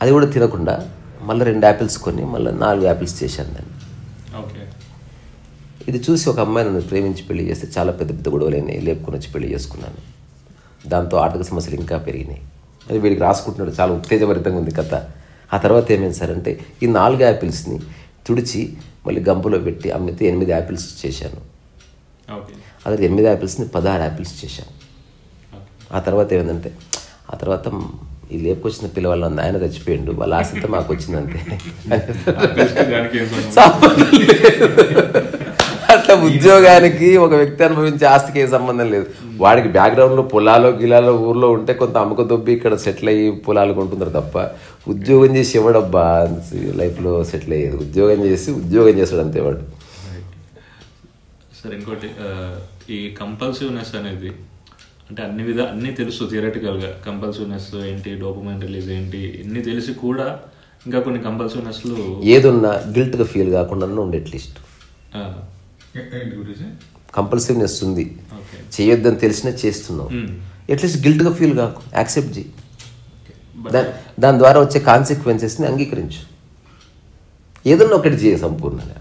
అది కూడా తినకుండా మళ్ళీ 2 యాపిల్స్ కొని మళ్ళీ 4 యాపిల్స్ చేశాను దాన్ని. ఇది చూసి ఒక అమ్మాయి నన్ను ప్రేమించి పెళ్లి చేస్తే చాలా పెద్ద పెద్ద గొడవలైనాయి, లేపుకొని వచ్చి పెళ్లి చేసుకున్నాను. దాంతో ఆర్థిక సమస్యలు ఇంకా పెరిగినాయి. అది వీడికి రాసుకుంటున్నాడు, చాలా ఉత్తేజభరితంగా ఉంది కథ. ఆ తర్వాత ఏమైంది సార్ అంటే ఈ 4 యాపిల్స్ని తుడిచి మళ్ళీ గంపలో పెట్టి అమ్మితే 8 యాపిల్స్ చేశాను. అదే 8 యాపిల్స్ని 16 యాపిల్స్ చేశాను. ఆ తర్వాత ఏమైందంటే ఆ తర్వాత ఈ లేపుకొచ్చిన పిల్లవాళ్ళ నాయన చచ్చిపోయిండు, వాళ్ళ ఆశతో మాకు వచ్చిందంతే. అట్లా ఉద్యోగానికి ఒక వ్యక్తి అనుభవించే ఆస్తికి ఏ సంబంధం లేదు. వాడికి బ్యాక్గ్రౌండ్లో పొలాలో గిలాలో ఊర్లో ఉంటే కొంత అమ్మక దొబ్బి ఇక్కడ సెటిల్ అయ్యి పొలాలు కొంటున్నారు తప్ప ఉద్యోగం చేసి ఎవడబ్బా లైఫ్లో సెటిల్ అయ్యేది. ఉద్యోగం చేస్తాడు అంతే వాడు.
సార్ ఇంకోటి, ఈ కంపల్సివ్నెస్ అనేది అంటే అన్ని తెలుసు థియరటికల్గా, కంపల్సివ్నెస్ ఏంటి, డోపమైన్ రిలీజ్ ఏంటి, ఇన్ని తెలిసి కూడా ఇంకా కొన్ని కంపల్సివ్నెస్లు
ఏదున్నా గిల్ట్గా ఫీల్ కాకుండా ఉండే అట్లీస్ట్. కంపల్సివ్నెస్ ఉంది, చేయొద్దని తెలిసినా చేస్తున్నావు, అట్లీస్ట్ గిల్ట్గా ఫీల్ కాకు, యాక్సెప్ట్ చేయి. దాని ద్వారా వచ్చే కాన్సిక్వెన్సెస్ని అంగీకరించు. ఏదన్నా ఒకటి చేయ సంపూర్ణంగా.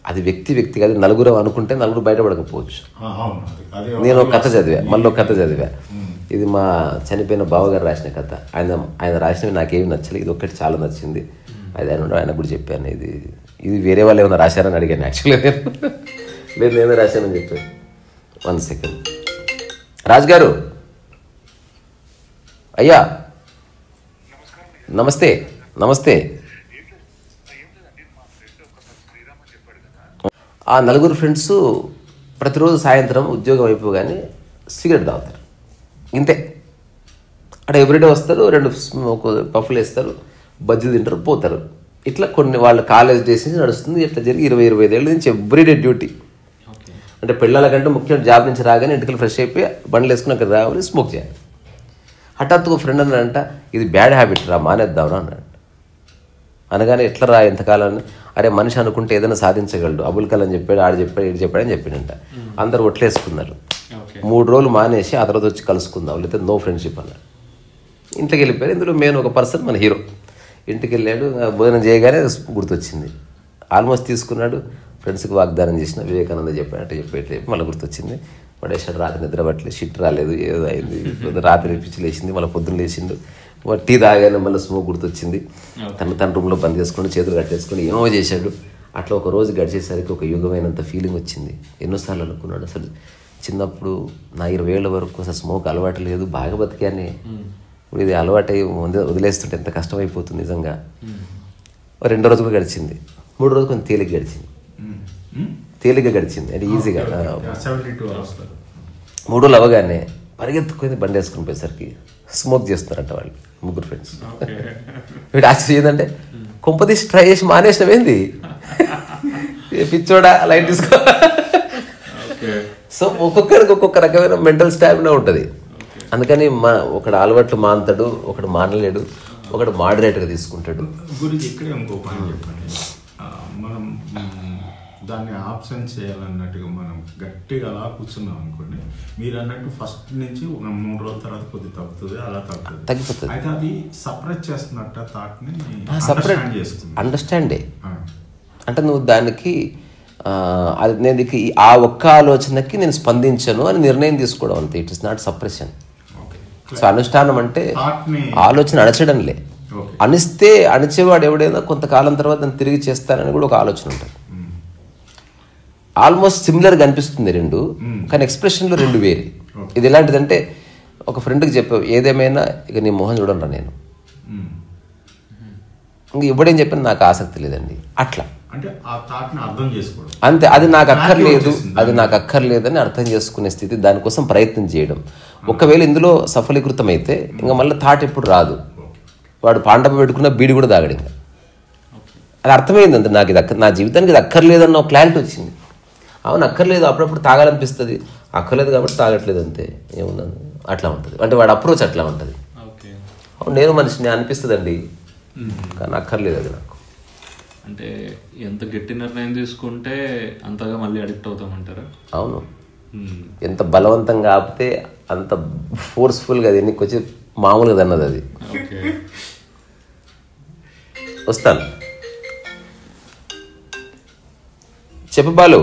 అది వ్యక్తి కాదు, నలుగురు అనుకుంటే నలుగురు బయటపడకపోవచ్చు. నేను ఒక కథ చదివా, మళ్ళీ ఒక కథ చదివా. ఇది మా చనిపోయిన బావగారు రాసిన కథ. ఆయన రాసినవి నాకేమి నచ్చలేదు, ఇది ఒక్కటి చాలా నచ్చింది. అది ఆయన కూడా చెప్పాను. ఇది వేరే వాళ్ళు ఏమైనా రాశారని అడిగాను. యాక్చువల్గా లేదు, నేనే రాశానని చెప్పాను. 1 సెకండ్. రాజుగారు, అయ్యా నమస్తే. నమస్తే. ఆ నలుగురు ఫ్రెండ్స్ ప్రతిరోజు సాయంత్రం ఉద్యోగం అయిపోగానే సిగరెట్ తాగుతారు. ఇంతే. అక్కడ ఎవ్రీడే వస్తారు, 2 పఫ్లు వేస్తారు, బజ్జీలు తింటారు, పోతారు. ఇట్లా కొన్ని వాళ్ళ కాలేజ్ డేస్ నుంచి నడుస్తుంది. ఇట్లా జరిగి 20-25 ఏళ్ళ నుంచి ఎవ్రీడే డ్యూటీ. అంటే పిల్లల కంటే ముఖ్యంగా జాబ్ నుంచి రాగానే ఇంటికి ఫ్రెష్ అయిపోయి బండ్లు వేసుకుని అక్కడ రావాలి, స్మోక్ చేయాలి. హఠాత్తుగా ఫ్రెండ్ అన్నాడంట, ఇది బ్యాడ్ హ్యాబిట్ రా, మానేద్దాంరా అన్నాడు. అనగానే ఎట్లా రా ఎంతకాలం? అరే మనిషి అనుకుంటే ఏదైనా సాధించగలడు, అబుల్ కలాం చెప్పాడు, ఆడు చెప్పాడు, ఇటు చెప్పాడు అని చెప్పిండంట. అందరు ఒట్లేసుకున్నారు. 3 రోజులు మానేసి ఆ తర్వాత వచ్చి కలుసుకుందాం, లేకపోతే నో ఫ్రెండ్షిప్ అన్నాడు. ఇంటికి వెళ్ళిపోయారు. ఇందులో మెయిన్ ఒక పర్సన్ మన హీరో. ఇంటికి వెళ్ళాడు, భోజనం చేయగానే గుర్తొచ్చింది. ఆల్మోస్ట్ తీసుకున్నాడు, ఫ్రెండ్స్కి వాగ్దానం చేసిన వివేకానంద చెప్పాడు, అంటే చెప్పేట్లే మళ్ళీ గుర్తొచ్చింది. పడేసాడు. రాత్రి నిద్ర పట్టలేదు, షిట్ రాలేదు, ఏదో అయింది. రాత్రి పిచ్చి లేచింది, మళ్ళీ పొద్దున్న లేచిండు. టీ తాగానే మళ్ళీ స్మోక్ గుర్తొచ్చింది. తన రూమ్లో బంద్ చేసుకుని చేతులు కట్టేసుకుని ఏమో చేశాడు. అట్లా ఒక రోజు గడిచేసరికి ఒక యుగమైనంత ఫీలింగ్ వచ్చింది. ఎన్నోసార్లు అనుకున్నాడు, అసలు చిన్నప్పుడు నా 20 ఏళ్ళ వరకు అసలు స్మోక్ అలవాటు లేదు, బాగా బతికానే, ఇప్పుడు ఇది అలవాటు వదిలేస్తుంటే ఎంత కష్టమైపోతుంది నిజంగా. 2 రోజులు గడిచింది. 3 రోజులు కొంచెం తేలిగ్గా గడిచింది, అంటే ఈజీగా. 3 రోజులు అవ్వగానే పరిగెత్తుకొని బండి వేసుకుని పోయేసరికి స్మోక్ చేస్తున్నారంట వాళ్ళు 3 ఫ్రెండ్స్. వీడు ఆశ్చర్యం ఏంటంటే, కొంపదీసి ట్రై చేసి మానేసినవేంది, పిచ్చోడా లైట్ తీసుకో. సో ఒక్కొక్కరికి ఒక్కొక్క రకమైన మెంటల్ స్టామినా ఉంటుంది. అందుకని ఒకడు అలవాట్లు మానతాడు, ఒకడు మానలేడు, ఒకడు మోడరేట్గా తీసుకుంటాడు.
గురించి ఇక్కడే ఇంకో పాయింట్ చెప్పండి. మనం దాన్ని ఆప్షన్ చేయాలన్నట్టుగా మనం గట్టిగా అలా కూర్చున్నాం అనుకోండి, మీరు అన్నట్టు ఫస్ట్ నుంచి 3 రోజుల తర్వాత కొద్ది తగ్గుతుంది, అలా తగ్గుతుంది. అయితే అది సపరేట్ చేస్తున్నట్ట థాట్ని
అండర్స్టాండే. అంటే నువ్వు దానికి అది నేను ఆ ఒక్క ఆలోచనకి నేను స్పందించను అని నిర్ణయం తీసుకోవడం అంతే. It is not suppression. So అనుష్ఠానం అంటే ఆలోచన అణచడంలే. అణిస్తే అణిచేవాడు ఎవడైనా కొంతకాలం తర్వాత దాన్ని తిరిగి చేస్తానని కూడా ఒక ఆలోచన ఉంటుంది. ఆల్మోస్ట్ సిమిలర్గా అనిపిస్తుంది 2, కానీ ఎక్స్ప్రెషన్లో 2 వేరే. ఇది ఎలాంటిదంటే, ఒక ఫ్రెండ్కి చెప్పావు ఏదేమైనా ఇక నీ మొహం చూడను నేను, ఇంక ఇవ్వడేం చెప్పిన నాకు ఆసక్తి లేదండి, అట్లా అంతే. అది నాకు అక్కర్లేదని అర్థం చేసుకునే స్థితి, దానికోసం ప్రయత్నం చేయడం. ఒకవేళ ఇందులో సఫలీకృతం అయితే ఇంకా మళ్ళీ థాట్ ఎప్పుడు రాదు. వాడు పాండవ పెట్టుకున్న బీడి కూడా తాగడు. ఇంకా అది అర్థమైంది అంతే. నాకు ఇది నా జీవితానికి ఇది అక్కర్లేదన్న ఒక క్లారిటీ వచ్చింది. అవును అక్కర్లేదు, అప్పుడప్పుడు తాగాలనిపిస్తుంది, అక్కర్లేదు కాబట్టి తాగట్లేదు అంతే, ఏముందని అట్లా ఉంటుంది. అంటే వాడు అప్రోచ్ అట్లా ఉంటుంది. అవును నేను మనిషిని అనిపిస్తుందండి, కానీ అక్కర్లేదు అది నాకు.
అంటే ఎంత గట్టి నిర్ణయం తీసుకుంటే అంతగా మళ్ళీ అడిక్ట్ అవుతామంటారా?
అవును, ఎంత బలవంతంగా ఆపితే అంత ఫోర్స్ఫుల్గా అది ఎన్నికి వచ్చి మామూలుగా అన్నది అది. వస్తాను చెప్పు బాలు.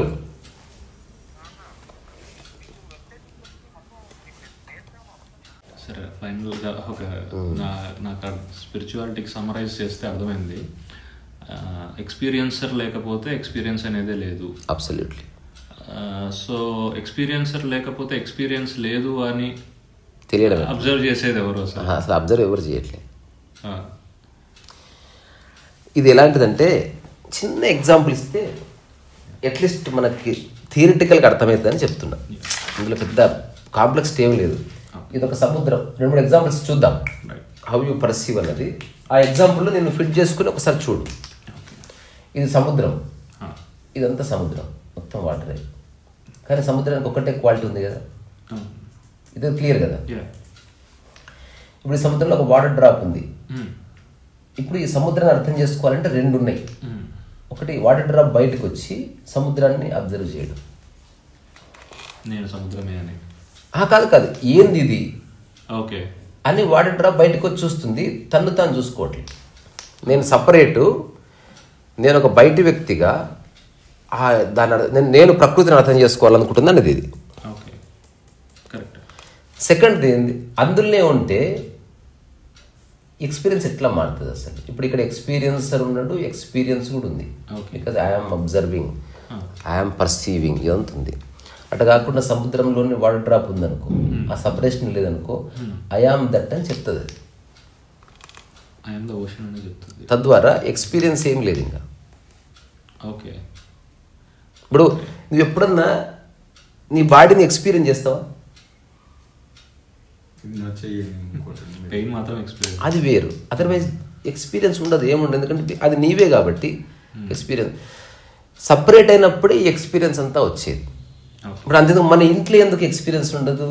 సరే, ఫైనల్గా ఒక నాకు స్పిరిచువాలిటీకి సమరైజ్ చేస్తే అర్థమైంది, ఎక్స్పీరియన్సర్ లేకపోతే ఎక్స్పీరియన్స్ అనేదే లేదు.
అబ్సల్యూట్లీ.
సో ఎక్స్పీరియన్సర్ లేకపోతే ఎక్స్పీరియన్స్ లేదు అని
తెలియడం,
అబ్జర్వ్ చేసేది ఎవరు?
అసలు అబ్జర్వ్ ఎవరు చేయట్లేదు. ఇది ఎలాంటిదంటే, చిన్న ఎగ్జాంపుల్ ఇస్తే అట్లీస్ట్ మనకి థియరిటికల్గా అర్థమవుతుందని చెప్తున్నా. ఇందులో పెద్ద కాంప్లెక్స్ ఏం లేదు. ఇది ఒక సముద్రం. 2-3 ఎగ్జాంపుల్స్ చూద్దాం, హౌ యూ పర్సీవ్ అన్నది. ఆ ఎగ్జాంపుల్లో నేను ఫిట్ చేసుకుని ఒకసారి చూడు. ఇది సముద్రం, ఇదంతా సముద్రం, మొత్తం వాటరే. కానీ సముద్రానికి ఒకటే క్వాలిటీ ఉంది కదా, ఇది క్లియర్ కదా. ఇప్పుడు ఈ సముద్రంలో ఒక వాటర్ డ్రాప్ ఉంది. ఇప్పుడు ఈ సముద్రాన్ని అర్థం చేసుకోవాలంటే రెండు ఉన్నాయి. ఒకటి వాటర్ డ్రాప్ బయటకు వచ్చి సముద్రాన్ని అబ్జర్వ్ చేయడం,
నేను సముద్రమే అని
కాదు ఏంది ఇది
ఓకే
అని వాటర్ డ్రాప్ బయటకు వచ్చి చూస్తుంది, తను తాను చూసుకోవట్లేదు. నేను సపరేటు, నేను ఒక బయటి వ్యక్తిగా నేను ప్రకృతిని అర్థం చేసుకోవాలనుకుంటున్నాను అనేది ఇది. సెకండ్ ఏంది, అందులోనే ఉంటే ఎక్స్పీరియన్స్ ఎట్లా మారుతుంది అసలు. ఇప్పుడు ఇక్కడ ఎక్స్పీరియన్సర్ ఉన్నాడు, ఎక్స్పీరియన్స్ కూడా ఉంది. Because I'm observing, I'm perceiving ఇదంతా ఉంది. అట్లా కాకుండా సముద్రంలోని వాటర్ డ్రాప్ ఉందనుకో, ఆ సపరేషన్ లేదనుకో, ఐఆమ్ దట్ అని చెప్తుంది. తద్వారా ఎక్స్పీరియన్స్ ఏం లేదు ఇంకా.
ఓకే,
ఇప్పుడు నువ్వు ఎప్పుడన్నా నీ బాడీని ఎక్స్పీరియన్స్ చేస్తావా? అది వేరు. అదర్వైజ్ ఎక్స్పీరియన్స్ ఉండదు, ఏముండదు. ఎందుకంటే అది నీవే కాబట్టి ఎక్స్పీరియన్స్ సపరేట్ అయినప్పుడే ఈ ఎక్స్పీరియన్స్ అంతా వచ్చేది. ఇప్పుడు అంతేందుకు మన ఇంట్లో ఎందుకు ఎక్స్పీరియన్స్ ఉండదు?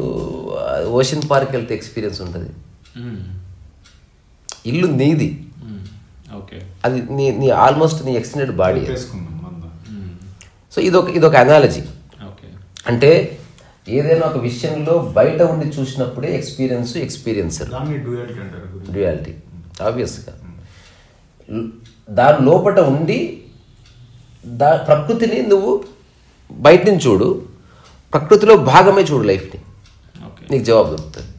ఓషన్ పార్క్ వెళ్తే ఎక్స్పీరియన్స్ ఉంటుంది. ఇల్లు నీది, అది నీ ఆల్మోస్ట్ నీ ఎక్స్టెండెడ్ బాడీ. సో ఇదొక అనాలజీ. అంటే ఏదైనా ఒక విషయంలో బయట ఉండి చూసినప్పుడే ఎక్స్పీరియన్సర్ డ్యూయాలిటీ ఆబ్వియస్గా. దాని లోపట ఉండి ప్రకృతిని నువ్వు బయట నుంచి చూడు, ప్రకృతిలో భాగమే చూడు లైఫ్ని, నీకు జవాబు దొరుకుతుంది.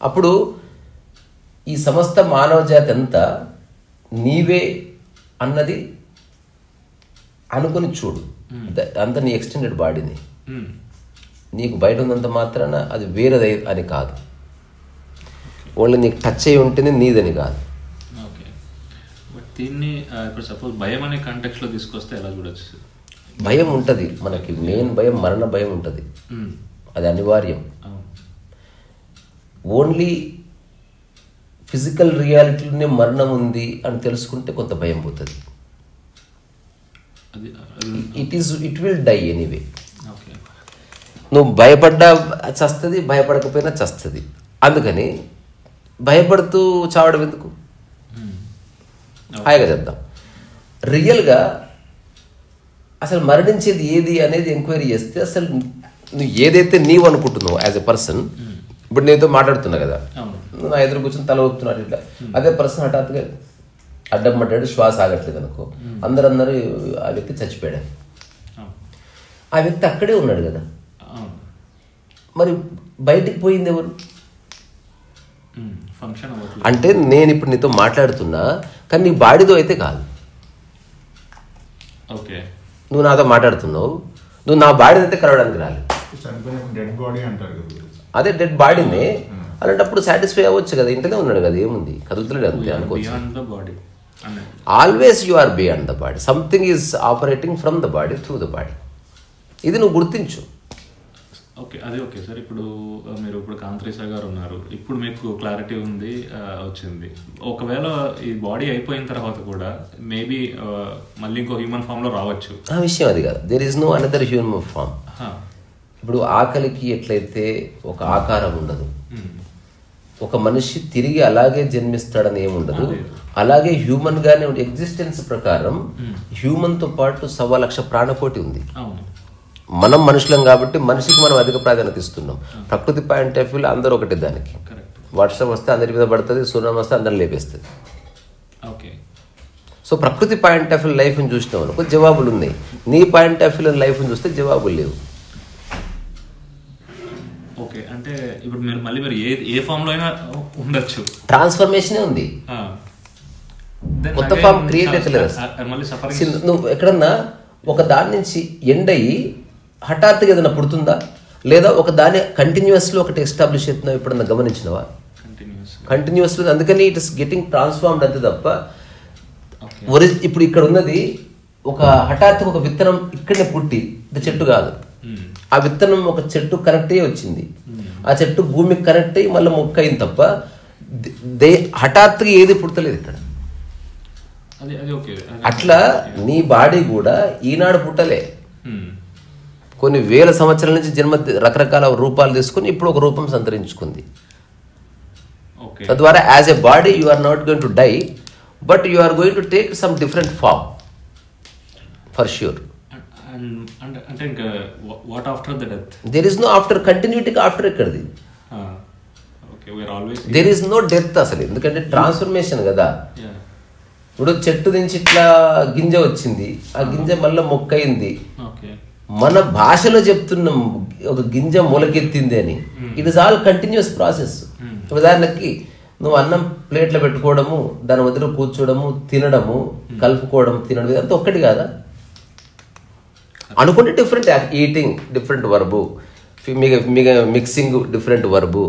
అప్పుడు ఈ సమస్త మానవ జాతి అంతా నీవే అన్నది అనుకుని చూడు. అంత నీ ఎక్స్టెండెడ్ బాడీని, నీకు బయట ఉన్నంత మాత్రాన అది వేరేది అని కాదు. ఓన్లీ నీకు టచ్ అయి ఉంటేనే నీదని కాదు.
దీన్ని ఇప్పుడు సపోజ్ భయం అనే కాంటెక్స్లో తీసుకొస్తే ఎలా చూడొచ్చు?
భయం ఉంటుంది మనకి, మెయిన్ భయం మరణ భయం ఉంటుంది, అది అనివార్యం. ఓన్లీ ఫిజికల్ రియాలిటీలోనే మరణం ఉంది అని తెలుసుకుంటే కొంత భయం పోతుంది. It will die anyway. నువ్వు భయపడ్డా చస్తుంది, భయపడకపోయినా చస్తుంది. అందుకని భయపడుతూ చావడం ఎందుకు? హాయిగా చెప్దాం. రియల్గా అసలు మరణించేది ఏది అనేది ఎంక్వైరీ చేస్తే అసలు నువ్వు ఏదైతే నీవు అనుకుంటున్నావు యాజ్ ఎ పర్సన్, ఇప్పుడు నేతో మాట్లాడుతున్నా కదా, నా ఎదురు కూర్చొని తల ఊపుతున్నాడు ఇట్లా, అదే పర్సన్ హఠాత్తుగా అడ్డం పడ్డాడు, శ్వాస ఆగట్లేదు అనుకో, అందరూ ఆ వ్యక్తి చచ్చిపోయాడు. ఆ వ్యక్తి అక్కడే ఉన్నాడు కదా, మరి బయటికి పోయింది ఎవరు? అంటే నేను ఇప్పుడు నీతో మాట్లాడుతున్నా, కానీ నీ బాడీతో అయితే కాదు. నువ్వు నాతో మాట్లాడుతున్నావు, నువ్వు నా బాడీ అయితే కలవడానికి రాలేదు. అదే డెడ్ బాడీనే అలాంటప్పుడు సాటిస్ఫై అవ్వచ్చు కదా, ఇంటనే ఉన్నాడు కదా, ఏముంది కదులుతున్నాడు అంతే అనుకోవచ్చు. Always you are beyond the body, something is operating from the body through the body. ఇది నువ్వు గుర్తించు.
ఓకే, అదే ఓకే సార్. ఇప్పుడు మీరు ఇప్పుడు కాంత్రి సార్ గారు ఉన్నారు, ఇప్పుడు మీకు క్లారిటీ ఉంది, వచ్చింది. ఒకవేళ ఈ బాడీ అయిపోయిన తర్వాత కూడా మేబీ మళ్ళీ ఇంకో హ్యూమన్ ఫామ్ లో రావచ్చు.
ఆ విషయం అది కాదు, there is no another human form. ఇప్పుడు ఆకలికి ఎట్లయితే ఒక ఆకారం ఉండదు, ఒక మనిషి తిరిగి అలాగే జన్మిస్తాడని ఏముండదు, అలాగే హ్యూమన్ గానే ఎగ్జిస్టెన్స్ ప్రకారం హ్యూమన్ తో పాటు 1,00,000 ప్రాణకోటి ఉంది. మనం మనుషులం కాబట్టి మనిషికి మనం అధిక ప్రాధాన్యత ఇస్తున్నాం. ప్రకృతి పాయింట్ ఆఫ్ వ్యూలో అందరూ ఒకటి. దానికి వర్షం వస్తే అందరి మీద పడుతుంది, సూర్యం వస్తే అందరిని లేపేస్తుంది. సో ప్రకృతి పాయింట్ ఆఫ్ వ్యూ లైఫ్ని చూసినాం అనుకో జవాబులు ఉన్నాయి, నీ పాయింట్ ఆఫ్ వ్యూలో లైఫ్ని చూస్తే జవాబులు లేవు.
ఓకే, అంటే ఇప్పుడు మీరు మళ్ళీ మీరు ఏ ఫామ్ లో అయినా ఉండొచ్చు,
ట్రాన్స్ఫర్మేషనే ఉంది, కొత్త ఫామ్ క్రియేట్ అయితే లేదు. నువ్వు ఎక్కడన్నా ఒక దాని నుంచి ఎండ్ అయ్యి హఠాత్తుగా ఏదైనా పుడుతుందా, లేదా ఒక దాని కంటిన్యూస్లో ఒకటి ఎస్టాబ్లిష్ అవుతున్నావు ఎప్పుడన్నా గమనించినవా? కంటిన్యూస్లో. అందుకని ఇట్ ఇస్ గెటింగ్ ట్రాన్స్ఫార్మ్డ్ అంతే తప్ప ఇప్పుడు ఇక్కడ ఉన్నది ఒక హఠాత్తుగా ఒక విత్తనం ఇక్కడనే పుట్టి ఇది చెట్టు కాదు. ఆ విత్తనం ఒక చెట్టు కనెక్ట్ అయ్యి వచ్చింది, ఆ చెట్టు భూమికి కనెక్ట్ అయ్యి మళ్ళీ మొక్క అయింది తప్ప హఠాత్తుగా ఏది పుట్టలేదు ఇక్కడ. అట్లా నీ బాడీ కూడా ఈనాడు పుట్టలే, కొన్ని వేల సంవత్సరాల నుంచి రకరకాల రూపాలు తీసుకుని ఇప్పుడు ఒక రూపం సంతరించుకుంది. తద్వారా as a body you are not going to die, but you are going to take some different form for sure.
అంటే ఇంకా what after the death?
There is no after. Continuity after ఎక్కడిది? దేర్ ఇస్ నో డెత్ అసలు. ఎందుకంటే transformation కదా. ఇప్పుడు చెట్టు నుంచి ఇట్లా గింజ వచ్చింది, ఆ గింజ మళ్ళీ మొక్క అయింది. మన భాషలో చెప్తున్నాం ఒక గింజ మొలకెత్తింది అని. It is all continuous process. ఉదాహరణకి నువ్వు అన్నం ప్లేట్లో పెట్టుకోవడము, దాని మధ్యలో కూర్చోవడము, తినడము, కలుపుకోవడం, తినడం, అంతా ఒక్కటి కాదా? అనుకుంటే different. Eating different verb, mixing different verb,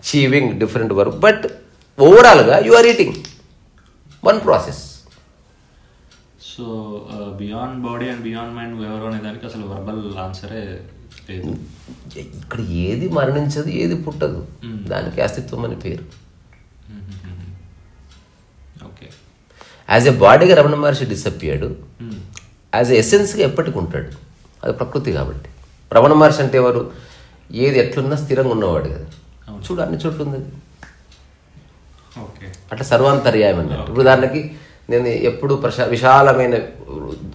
chewing different verb, but ఓవరాల్గా you are eating one process.
So beyond body and beyond mind ఎవరు అనే దానికి అసలు వర్బల్ ఆన్సరే లేదు.
ఇక్కడ ఏది మరణించదు, ఏది పుట్టదు, దానికి అస్తిత్వం అని పేరు.
ఓకే.
యాజ్ ఎ బాడీగా Ramana Maharshi disappeared, as a ఎసెన్స్గా ఎప్పటికి ఉంటాడు. అది ప్రకృతి కాబట్టి. రమణ మహర్షి అంటే ఎవరు? ఏది ఎట్లున్నా స్థిరంగా ఉన్నవాడు కదా. చూడు అన్ని చోట్ల ఉంది అట్లా సర్వాంతర్యాయం అన్నట్టు. ఉదాహరణకి నేను ఎప్పుడు విశాలమైన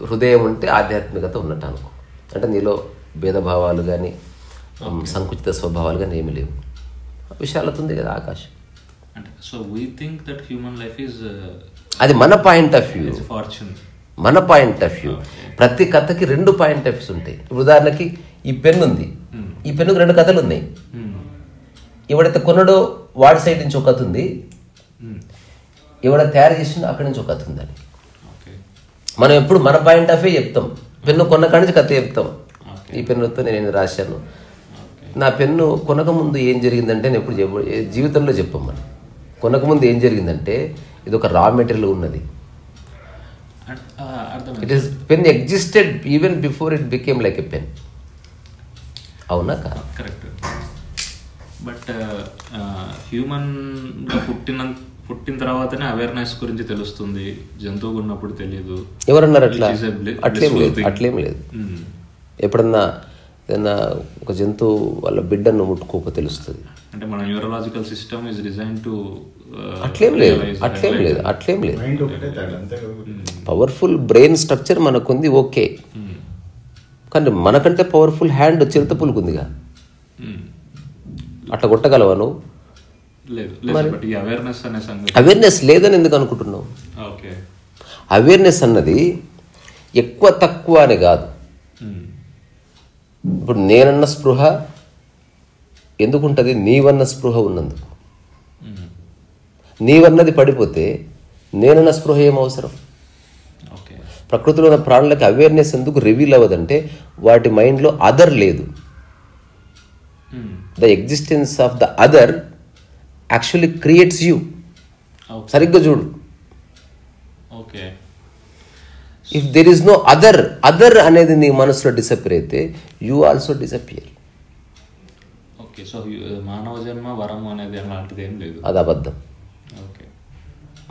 హృదయం ఉంటే ఆధ్యాత్మికత ఉన్నట్టు అనుకో. అంటే నీలో భేదభావాలు కానీ సంకుచిత స్వభావాలు కానీ ఏమీ లేవు. విశాలత ఉంది కదా ఆకాశం.
So we think that human life is,
అది మన పాయింట్ ఆఫ్ వ్యూ,
ఫార్చ్యూన్,
మన పాయింట్ ఆఫ్ వ్యూ. ప్రతి కథకి 2 పాయింట్ ఆఫ్ వ్యూస్ ఉంటాయి. ఇప్పుడు ఉదాహరణకి ఈ పెన్ ఉంది, ఈ పెన్నుకు 2 కథలు ఉన్నాయి. ఎవడైతే కొనడో వాడి సైడ్ నుంచి ఒక కథ ఉంది, ఎవడ తయారు చేసిండో అక్కడి నుంచి ఒక కథ ఉందని. మనం ఎప్పుడు మన పాయింట్ ఆఫ్ వ్యూ చెప్తాం. పెన్ను కొన్న కాడి నుంచి కథ చెప్తాం. ఈ పెన్నుతో నేను రాశాను, నా పెన్ను కొనకముందు ఏం జరిగిందంటే నేను ఎప్పుడు జీవితంలో చెప్పాం. మనం కొనకముందు ఏం జరిగిందంటే ఇది ఒక రా మెటీరియల్ ఉన్నది. It is pen existed even before it became like a pen. అవునా కాదు?
కరెక్ట్. బట్ హ్యూమన్గా పుట్టిన తర్వాతనే అవేర్నెస్ గురించి తెలుస్తుంది, జంతువుగా ఉన్నప్పుడు తెలియదు.
ఎవరన్నారు అట్లా? అట్లేం లేదు. ఎప్పుడన్నా ఏదన్నా ఒక జంతువు వాళ్ళ బిడ్డను ముట్టుకోక తెలుస్తుంది.
అంటే మన neurological system is design to
అట్లేం లేదు. పవర్ఫుల్ బ్రెయిన్ స్ట్రక్చర్ మనకుంది, ఓకే. కానీ మనకంటే పవర్ఫుల్ హ్యాండ్ చిరుతపులుకుందిగా. అట్లా కొట్టగలవా నువ్వు? అవేర్నెస్ లేదని ఎందుకు అనుకుంటున్నావు? అవేర్నెస్ అన్నది ఎక్కువ తక్కువ అని కాదు. ఇప్పుడు నేనన్న స్పృహ ఎందుకుంటుంది? నీవన్న స్పృహ ఉన్నందుకు. నీవన్నది పడిపోతే నేనన్న స్పృహ ఏం అవసరం? ప్రకృతిలో ఉన్న ప్రాణులకి అవేర్నెస్ ఎందుకు రివీల్ అవ్వదంటే వాటి మైండ్లో అదర్ లేదు. The existence of the other actually creates you. సరిగ్గా చూడు. If there is no other అనేది నీ మనసులో డిసప్పియర్ అయితే యూ ఆల్సో డిసప్పియర్.
మానవ జన్మ వరం అనేది అలాంటిది ఏం లేదు.
అది అబద్ధం.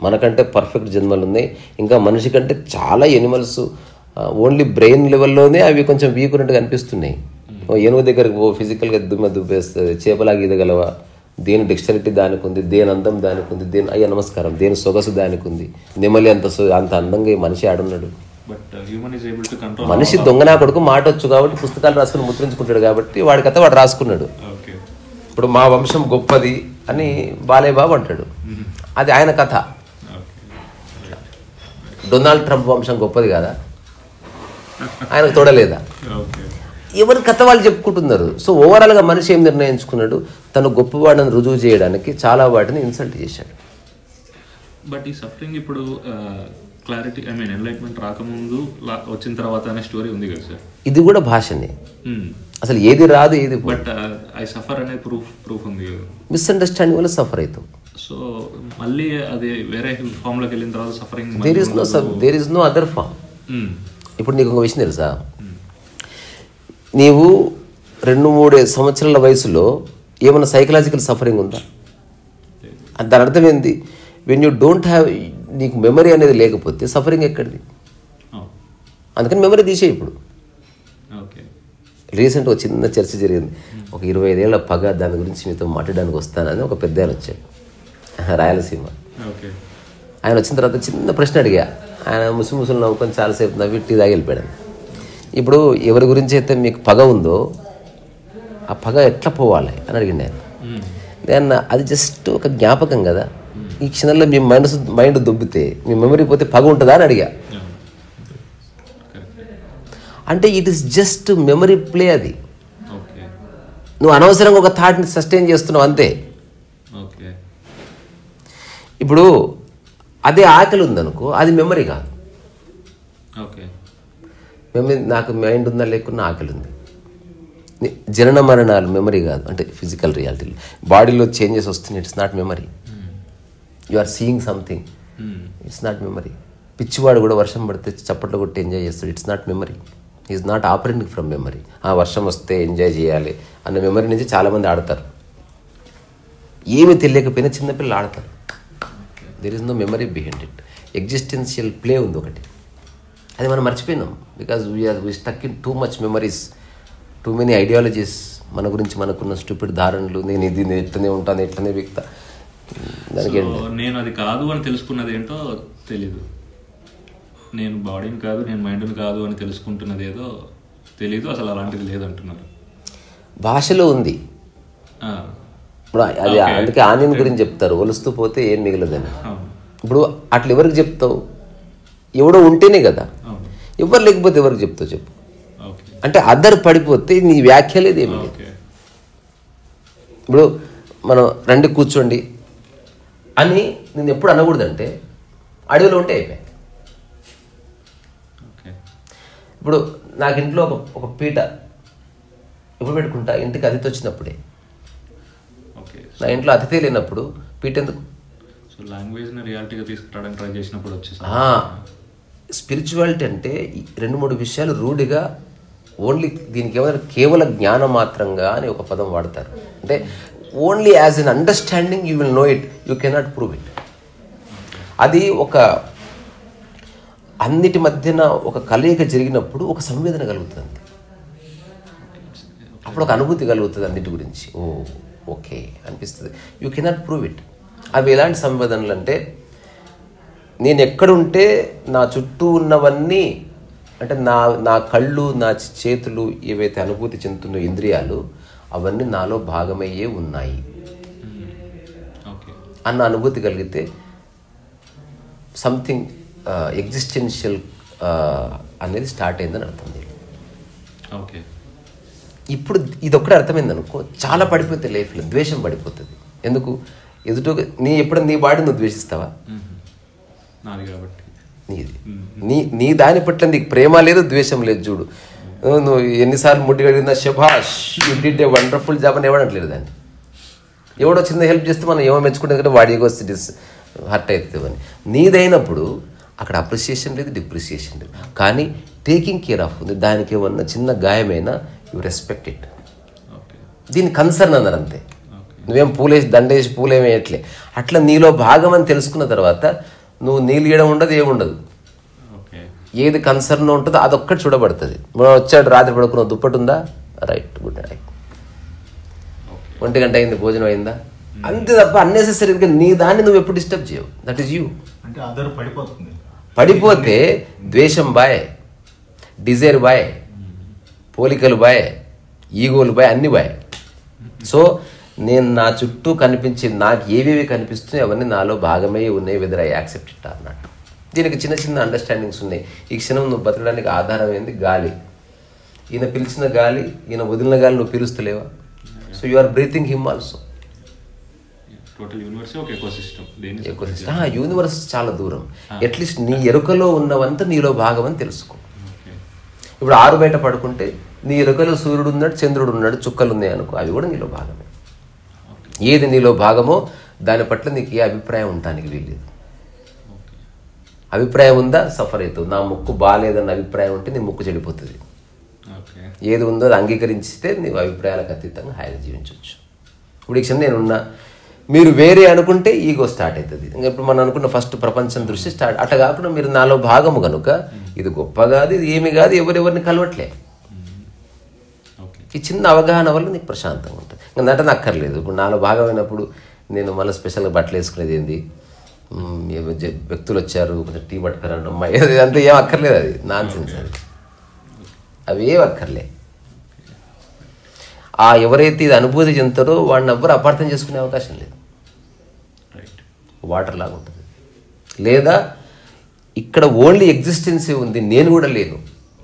మనకంటే పర్ఫెక్ట్ జన్మలు ఉన్నాయి. ఇంకా మనిషి కంటే చాలా ఎనిమల్స్ ఓన్లీ బ్రెయిన్ లెవెల్లోనే అవి కొంచెం వీక్ ఉన్నట్టుగా అనిపిస్తున్నాయి. ఏనుగు దగ్గరకు పో, ఫిజికల్గా దుబ్బేస్తుంది, చేపలాగా ఈదగలవా, దేని డిక్షనరీ దానికి ఉంది, దేని అందం దానికి ఉంది, దేని అయ్యా నమస్కారం, దేని సొగసు దానికి ఉంది. నెమలి అంత అందంగా మనిషి ఆడున్నాడు. మనిషి దొంగనా కొడుకు మాట వచ్చు కాబట్టి పుస్తకాలు రాసుకుని ముద్రించుకుంటాడు కాబట్టి వాడి కథ వాడు రాసుకున్నాడు. ఇప్పుడు మా వంశం గొప్పది అని బాలయ్య బాబు అంటాడు, అది ఆయన కథ. డొనాల్డ్ ట్రంప్ వంశం గొప్పది కదా, ఆయనకు తోడలేదా? ఎవరి కథ వాళ్ళు చెప్పుకుంటున్నారు. సో ఓవరాల్గా మనిషి ఏం నిర్ణయించుకున్నాడు? తను గొప్పవాడని రుజువు చేయడానికి చాలా వాటిని ఇన్సల్ట్ చేశాడు.
బట్ ఈ సఫరింగ్ ఇప్పుడు క్లారిటీ, ఐ మీన్ ఎన్లైట్మెంట్ రాకముందు వచ్చిన తర్వాత అనే స్టోరీ ఉంది కదా సార్.
ఇది కూడా భాషనే. అసలు ఏది రాదు ఏది.
బట్ ఐ సఫర్ అనే ప్రూఫ్ ఉంది కదా.
మిస్అండర్స్టాండింగ్ వల్ల సఫర్ అవుతాం.
సో మళ్ళీ అది వేరే ఫామ్లోకి వెళ్ళిన తర్వాత suffering
there is no other form. ఇప్పుడు నీకు ఒక విషయం తెలుసా? నీవు 2-3 సంవత్సరాల వయసులో ఏమైనా సైకలాజికల్ సఫరింగ్ ఉందా? దాని అర్థం ఏంటి? వెన్ యూ డోంట్ హ్యావ్, నీకు మెమరీ అనేది లేకపోతే సఫరింగ్ ఎక్కడిది? అందుకని మెమరీ తీసే. ఇప్పుడు రీసెంట్గా ఒక చిన్న చర్చ జరిగింది. ఒక 25 ఏళ్ల పగ, దాని గురించి మీతో మాట్లాడడానికి వస్తానని ఒక పెద్ద ఆయన వచ్చాడు, రాయలసీమ. ఆయన వచ్చిన తర్వాత చిన్న ప్రశ్న అడిగా. ఆయన ముసుముసులు నవ్వుకొని చాలాసేపు నవ్వి టీ తాగి వెళ్ళిపోయాడు. ఇప్పుడు ఎవరి గురించి అయితే మీకు పగ ఉందో ఆ పగ ఎట్లా పోవాలి అని అడిగింది ఆయన. నేను అది జస్ట్ ఒక జ్ఞాపకం కదా, ఈ క్షణంలో మీ మైండ్ దొబ్బితే మీ మెమరీ పోతే పగ ఉంటుందా అని అడిగా. అంటే it is just memory play. అది నువ్వు అనవసరంగా ఒక థాట్ని సస్టైన్ చేస్తున్నావు అంతే. ఇప్పుడు అదే ఆకలి ఉందనుకో, అది మెమరీ కాదు. మెమరీ నాకు మైండ్ ఉందా లేకున్నా ఆకలి ఉంది. జనన మరణాలు మెమరీ కాదు, అంటే ఫిజికల్ రియాలిటీలో బాడీలో చేంజెస్ వస్తున్నాయి, it's not memory. You are seeing something, it's not memory. పిచ్చివాడు కూడా వర్షం పడితే చప్పట్లు కొట్టి ఎంజాయ్ చేస్తాడు, it's not memory. Is not operating from memory. ఆ వర్షం వస్తే ఎంజాయ్ చేయాలి అన్న మెమరీ నుంచి చాలామంది ఆడతారు. ఏమి తెలియకపోయినా చిన్నపిల్లలు ఆడతారు. There is no memory behind it. Existential play ఉంది ఒకటి, అది మనం మర్చిపోయినాం. Because we stuck in too much memories, too many ideologies. మన గురించి మనకున్న స్టూపిడ్ ధారణలు, నేను ఇది ఎట్లనే ఉంటాను, ఎట్లనే వ్యక్త. దానికి
నేను అది కాదు అని తెలుసుకున్నది ఏంటో తెలీదు. నేను బాడీని కాదు, నేను మైండ్ని కాదు అని తెలుసుకుంటున్నది ఏదో తెలీదు. అసలు అలాంటిది లేదంటున్నారు.
భాషలో ఉంది. ఇప్పుడు అది అందుకే ఆనియన్ గురించి చెప్తారు, ఒలుస్తూ పోతే ఏం మిగలదని. ఇప్పుడు అట్లా ఎవరికి చెప్తావు? ఎవడో ఉంటేనే కదా. ఎవరు లేకపోతే ఎవరికి చెప్తావు చెప్పు. అంటే అద్దరు పడిపోతే నీ వ్యాఖ్య లేదు, ఏమి లేదు. ఇప్పుడు మనం రండి కూర్చోండి అని నేను ఎప్పుడు అనకూడదంటే అడవిలో ఉంటే అయిపోయాయి. ఇప్పుడు నాకు ఇంట్లో ఒక పీట ఎప్పుడు పెట్టుకుంటా? ఇంటికి అతిథి వచ్చినప్పుడే. నా ఇంట్లో అతిథి లేనప్పుడు పీట ఎందుకు?
లాంగ్వేజ్ని రియాలిటీగా తీసుకురావడానికి ట్రై చేసినప్పుడు వచ్చేసి
స్పిరిచువాలిటీ అంటే 2-3 విషయాలు రూఢిగా ఓన్లీ దీనికి ఏమైనా కేవల జ్ఞానం మాత్రంగా అని ఒక పదం వాడతారు. అంటే only as N understanding you will know it, you cannot prove it. అది ఒక అన్నిటి మధ్యన ఒక కలయిక జరిగినప్పుడు ఒక సంవేదన కలుగుతుంది, అప్పుడు ఒక అనుభూతి కలుగుతుంది అన్నిటి గురించి. ఓ ఓకే అనిపిస్తుంది. You cannot prove it. అవి ఎలాంటి సంవేదనలు అంటే, నేను ఎక్కడుంటే నా చుట్టూ ఉన్నవన్నీ, అంటే నా కళ్ళు, నా చేతులు ఏవైతే అనుభూతి చెందుతున్న ఇంద్రియాలు అవన్నీ నాలో భాగమయ్యే ఉన్నాయి అన్న అనుభూతి కలిగితే సంథింగ్ ఎగ్జిస్టెన్షియల్ అనేది స్టార్ట్ అయిందని అర్థం.
ఓకే,
ఇప్పుడు ఇదొక్కడే అర్థమైంది అనుకో, చాలా పడిపోతుంది లైఫ్లో. ద్వేషం పడిపోతుంది. ఎందుకు? ఎదుట ఎప్పుడైనా నీ బాడీ నువ్వు ద్వేషిస్తావా?
నాది కాబట్టి
నీది. నీ దాని పట్ల నీకు ప్రేమ లేదు, ద్వేషం లేదు. చూడు, నువ్వు ఎన్నిసార్లు ముట్టి కడిగినా శభాష్ you did a wonderful job అని ఇవ్వట్లేదు దాన్ని. ఎవడో చిన్న హెల్ప్ చేస్తే మనం ఏమో మెచ్చుకుంటే కంటే వాడి ఈగో హర్ట్ అవుతుంది అని. నీదైనప్పుడు అక్కడ అప్రిసియేషన్ లేదు, డిప్రిసియేషన్ లేదు, కానీ టేకింగ్ కేర్ ఆఫ్ ఉంది. దానికి ఏమన్నా చిన్న గాయమైనా యూ రెస్పెక్ట్ ఇట్. దీన్ని కన్సర్న్ అన్నారు అంతే. నువ్వేం దండేసి పూలేమి వేయట్లే. అట్లా నీలో భాగం అని తెలుసుకున్న తర్వాత నువ్వు నీళ్ళు ఇయడం ఉండదు, ఏముండదు. ఏది కన్సర్న్ ఉంటుందో అదొక్కటి చూడబడుతుంది. మనం వచ్చాడు రాత్రి పడుకున్న దుప్పటి ఉందా, రైట్, గుడ్ నైట్. 1 గంట అయింది, భోజనం అయిందా, అంతే తప్ప అన్నెసెసరీగా నీ దాన్ని నువ్వు ఎప్పుడు డిస్టర్బ్ చేయవు. That is you.
అంటే అందరూ పడిపోతుంది.
పడిపోతే ద్వేషం బాయ్, డిజైర్ బాయ్, పోలికలు బాయ్, ఈగోలు బాయ్, అన్ని బాయ్. సో నేను నా చుట్టూ కనిపించే నాకు ఏవేవి కనిపిస్తున్నాయి అవన్నీ నాలో భాగమై ఉన్నాయి, వెదర్ ఐ యాక్సెప్ట్ ఇట్ అన్నట్టు. దీనికి చిన్న చిన్న అండర్స్టాండింగ్స్ ఉన్నాయి. ఈ క్షణం నువ్వు బతకడానికి ఆధారం ఏంది? గాలి. ఈయన పిలిచిన గాలి, ఈయన వదిలిన గాలి నువ్వు పిలుస్తలేవా? So you are breathing him also. Universe చాలా దూరం. అట్లీస్ట్ నీ ఎరుకలో ఉన్నవంతా నీలో భాగం అని తెలుసుకో. ఇప్పుడు 6 బయట పడుకుంటే నీ ఎరుకలో సూర్యుడు ఉన్నాడు, చంద్రుడు ఉన్నాడు, చుక్కలు ఉన్నాయి అనుకో, అవి కూడా నీలో భాగమే. ఏది నీలో భాగమో దాని పట్ల నీకు ఏ అభిప్రాయం ఉండటానికి వీల్లేదు. అభిప్రాయం ఉందా, సఫర్ అవుతావు. నా ముక్కు బాగాలేదన్న అభిప్రాయం ఉంటే నీ ముక్కు చెడిపోతుంది. ఏది ఉందో అది అంగీకరించితే నీవు అభిప్రాయాలకు అతీతంగా హాయిగా జీవించవచ్చు. ఇప్పుడు ఈ క్షణం నేనున్నా, మీరు వేరే అనుకుంటే ఈగో స్టార్ట్ అవుతుంది. ఇంకా ఇప్పుడు మనం అనుకున్న ఫస్ట్ ప్రపంచం దృష్టి స్టార్ట్. అట్లా కాకుండా మీరు నాలో భాగము కనుక ఇది గొప్ప కాదు, ఇది ఏమి కాదు, ఎవరెవరిని కలవట్లే. ఈ చిన్న అవగాహన వల్ల నీకు ప్రశాంతంగా ఉంటుంది. ఇంకా నటన అక్కర్లేదు. ఇప్పుడు నాలో భాగమైనప్పుడు నేను మళ్ళీ స్పెషల్గా బట్టలు వేసుకునేది ఏంది, వ్యక్తులు వచ్చారు కొంచెం టీ పట్టుకురండి అమ్మాయి, అంతా ఏం అక్కర్లేదు. అది నాన్ సెన్స్. అవి ఏం అక్కర్లే. ఎవరైతే ఇది అనుభూతి చెందుతారో వాడిని ఎవ్వరు అపార్థం చేసుకునే అవకాశం లేదు. వాటర్ లాగా ఉంటుంది. లేదా ఇక్కడ ఓన్లీ ఎగ్జిస్టెన్సే ఉంది, నేను కూడా లేను.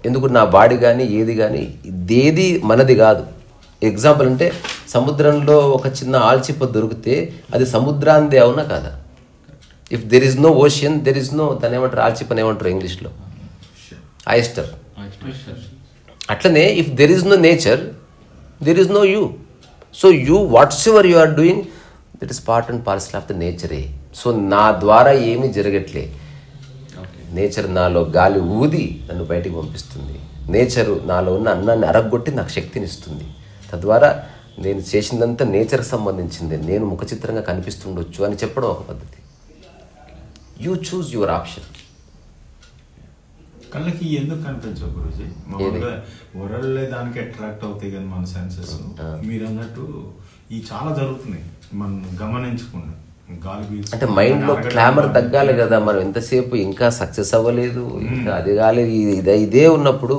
ఎందుకు నా బాడీ కానీ ఏది కానీ ఇదేది మనది కాదు. ఎగ్జాంపుల్ అంటే సముద్రంలో ఒక చిన్న ఆల్చిప్ప దొరికితే అది సముద్రాందే అవునా కాదా? If there is no ocean there is no, దాని ఏమంటారు, ఆల్చిప్పని ఏమంటారు ఇంగ్లీష్లో, ఆయిస్టర్. అట్లనే if there is no nature there is no you. So you what's ever you are doing that is part and parcel of the నేచరే. So నా ద్వారా ఏమీ జరగట్లే. నేచర్ నాలో గాలి ఊది నన్ను బయటికి పంపిస్తుంది. నేచరు నాలో ఉన్న అన్నాన్ని అరగొట్టి నాకు శక్తిని ఇస్తుంది. తద్వారా నేను చేసిందంతా నేచర్కి సంబంధించింది, నేను ముఖచిత్రంగా కనిపిస్తుండొచ్చు అని చెప్పడం ఒక పద్ధతి. You choose your option.
కళ్ళకి ఎందుకు కనిపించవు గురుజీ? వరల్డ్ దానికి అట్రాక్ట్ అవుతాయి కానీ మన సెన్సెస్. మీరు అన్నట్టు ఈ చాలా జరుగుతున్నాయి మనం గమనించకుండా.
అంటే మైండ్లో క్లామర్ తగ్గాలి కదా. మనం ఎంతసేపు ఇంకా సక్సెస్ అవ్వలేదు, ఇంకా అది కాలేదు, ఇదే ఉన్నప్పుడు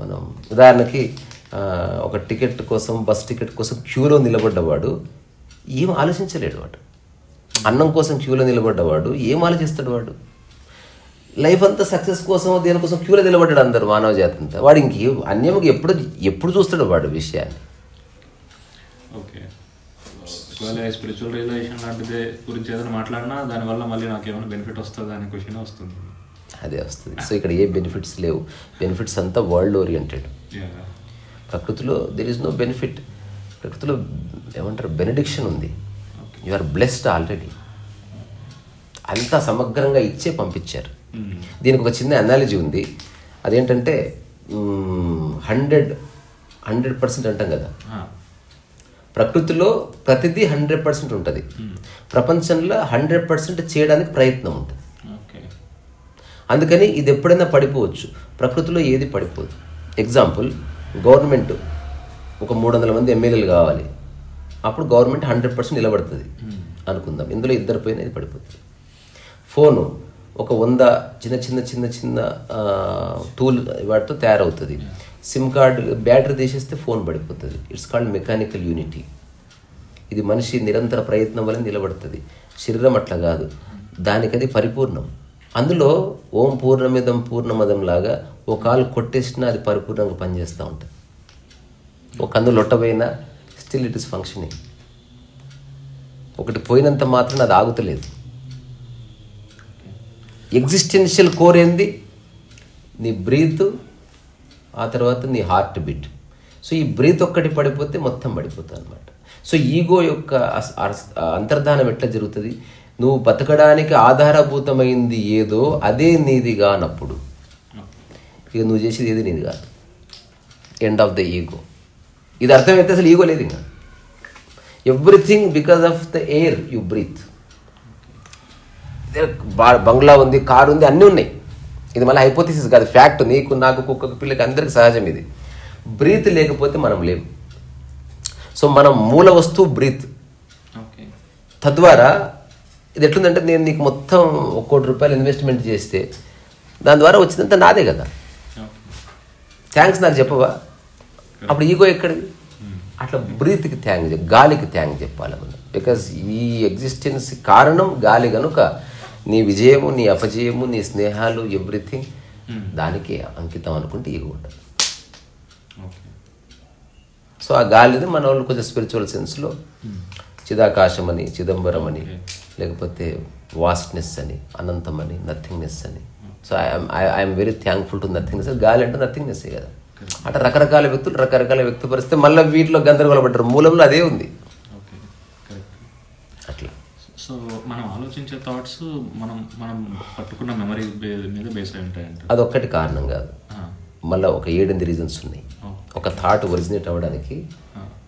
మనం ఉదాహరణకి ఒక టికెట్ కోసం, బస్ టికెట్ కోసం క్యూలో నిలబడ్డవాడు ఏం ఆలోచించలేడు. వాడు అన్నం కోసం క్యూలో నిలబడ్డవాడు ఏం ఆలోచిస్తాడు? వాడు లైఫ్ అంతా సక్సెస్ కోసం దేనికోసం క్యూలో నిలబడ్డాడు అందరు మానవ జాతి అంతా. వాడు ఇంక అన్యముకి ఎప్పుడు చూస్తాడు వాడు విషయాన్ని.
ఓకే, ఒకవేళ స్పిరిచువల్ రియలైజేషన్ లాంటిదే గురించి ఏదైనా మాట్లాడినా దానివల్ల మళ్ళీ నాకు ఏమైనా బెనిఫిట్ వస్తుంది అనే క్వశ్చన్ వస్తుంది.
అదే వస్తుంది. సో ఇక్కడ ఏ బెనిఫిట్స్ లేవు. బెనిఫిట్స్ అంతా వరల్డ్ ఓరియంటెడ్. ప్రకృతిలో దెర్ ఈజ్ నో బెనిఫిట్. ప్రకృతిలో ఏమంటారు, బెనడిక్షన్ ఉంది. You are blessed already. అంతా సమగ్రంగా ఇచ్చే పంపించారు. దీనికి ఒక చిన్న అనాలజీ ఉంది. అదేంటంటే 100% అంటాం కదా. ప్రకృతిలో ప్రతిదీ 100% ఉంటుంది. ప్రపంచంలో 100% చేయడానికి ప్రయత్నం ఉంటుంది. అందుకని ఇది ఎప్పుడైనా పడిపోవచ్చు. ప్రకృతిలో ఏది పడిపోదు. ఎగ్జాంపుల్, గవర్నమెంట్ ఒక 300 మంది ఎమ్మెల్యేలు కావాలి. అప్పుడు గవర్నమెంట్ 100% నిలబడుతుంది అనుకుందాం. ఇందులో ఇద్దరు పోయినా ఇది పడిపోతుంది. ఫోను ఒక 100 చిన్న టూల్ వాటితో తయారవుతుంది. సిమ్ కార్డు బ్యాటరీ తీసేస్తే ఫోన్ పడిపోతుంది. It's called mechanical unity. ఇది మనిషి నిరంతర ప్రయత్నం వల్ల నిలబడుతుంది. శరీరం అట్లా కాదు, దానికది పరిపూర్ణం. అందులో ఓం పూర్ణమిదం పూర్ణమదం లాగా ఒక కాలు కొట్టేసినా అది పరిపూర్ణంగా పనిచేస్తూ ఉంటుంది. ఒక కన్ను లొట్టపోయినా స్టిల్ ఇట్ ఈస్ ఫంక్షనింగ్. ఒకటి పోయినంత మాత్రం అది ఆగుతలేదు. ఎగ్జిస్టెన్షియల్ కోర్ ఏంది? నీ బ్రీత్, ఆ తర్వాత నీ హార్ట్ బీట్. సో ఈ బ్రీత్ ఒక్కటి పడిపోతే మొత్తం పడిపోతుంది అనమాట. సో ఈగో యొక్క అంతర్ధానం ఎట్లా జరుగుతుంది? నువ్వు బతకడానికి ఆధారభూతమైంది ఏదో అదే నీది కానప్పుడు ఇక నువ్వు చేసేది ఏది నీది కాదు. End of the ego. ఇది అర్థమైతే అసలు ఈగో లేదు. ఇంకా everything because of the air you breathe. బంగ్లా ఉంది, కారు ఉంది, అన్నీ ఉన్నాయి. ఇది మళ్ళీ హైపోథిసిస్ కాదు, ఫ్యాక్ట్. నీకు, నాకు, కుక్కకు, పిల్లకి అందరికి సహజం ఇది. బ్రీత్ లేకపోతే మనం లేము. సో మనం మూల వస్తువు బ్రీత్. తద్వారా ఇది ఎట్లుందంటే, నేను నీకు మొత్తం 1 కోటి రూపాయలు ఇన్వెస్ట్మెంట్ చేస్తే దాని ద్వారా వచ్చిందంతా నాదే కదా. థ్యాంక్స్ నాకు చెప్పవా? అప్పుడు ఈగో ఎక్కడిది? అట్లా బ్రీత్కి థ్యాంక్ చెప్పు, గాలికి థ్యాంక్ చెప్పాలి మనం. బికాజ్ ఈ ఎగ్జిస్టెన్స్ కారణం గాలి కనుక నీ విజయము, నీ అపజయము, నీ స్నేహాలు, ఎవ్రీథింగ్ దానికే అంకితం అనుకుంటే ఈగో ఉంటుంది. సో ఆ గాలిని మన వాళ్ళు కొంచెం స్పిరిచువల్ సెన్స్లో చిదాకాశం అని, చిదంబరం అని, లేకపోతే వాస్ట్నెస్ అని, అనంతం అని, నథింగ్నెస్ అని. So I'm very thankful to nothingness. గాలి అంటే నథింగ్నెస్సే కదా. అట్లా రకరకాల వ్యక్తులు రకరకాల వ్యక్తపరిస్తే మళ్ళీ వీటిలో గందరగోళపడ్డారు. మూలంలో అదే ఉంది. అట్లా.
సో మనం ఆలోచించే థాట్స్ మనం పట్టుకున్న మెమరీ మీద బేస్ అయి ఉంటాయంట.
అదొక్కటి కారణం కాదు, మళ్ళీ ఒక 7-8 రీజన్స్ ఉన్నాయి. ఒక థాట్ ఒరిజినేట్ అవ్వడానికి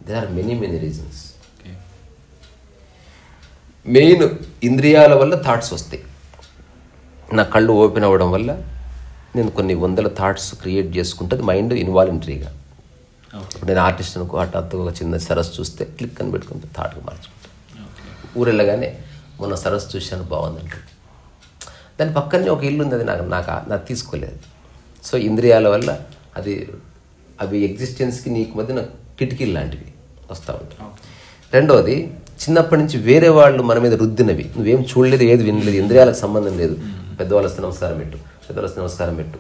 there are many reasons. Main ఇంద్రియాల వల్ల థాట్స్ వస్తాయి. నా కళ్ళు ఓపెన్ అవ్వడం వల్ల నేను కొన్ని 100 థాట్స్ క్రియేట్ చేసుకుంటుంది మైండ్ ఇన్వాలంటరీగా. ఇప్పుడు నేను ఆర్టిస్ట్ అనుకో, హఠాత్తుగా ఒక చిన్న సరస్సు చూస్తే క్లిక్ అని పెట్టుకుంటే థాట్గా మార్చుకుంటాను. ఊరెళ్ళగానే మొన్న సరస్సు చూశాను బాగుందంటే దాని పక్కనే ఒక ఇల్లు ఉంది, అది నాకు తీసుకోలేదు. సో ఇంద్రియాల వల్ల అవి ఎగ్జిస్టెన్స్కి నీకు మధ్యన కిటికీలు లాంటివి వస్తూ ఉంటాయి. రెండవది, చిన్నప్పటి నుంచి వేరే వాళ్ళు మన మీద రుద్దినవి, నువ్వేం చూడలేదు, ఏది వినలేదు, ఇంద్రియాలకు సంబంధం లేదు. పెద్దవాళ్ళు వస్తే నమస్కారం పెట్టు, పెద్దవాళ్ళు వస్తే నమస్కారం పెట్టు,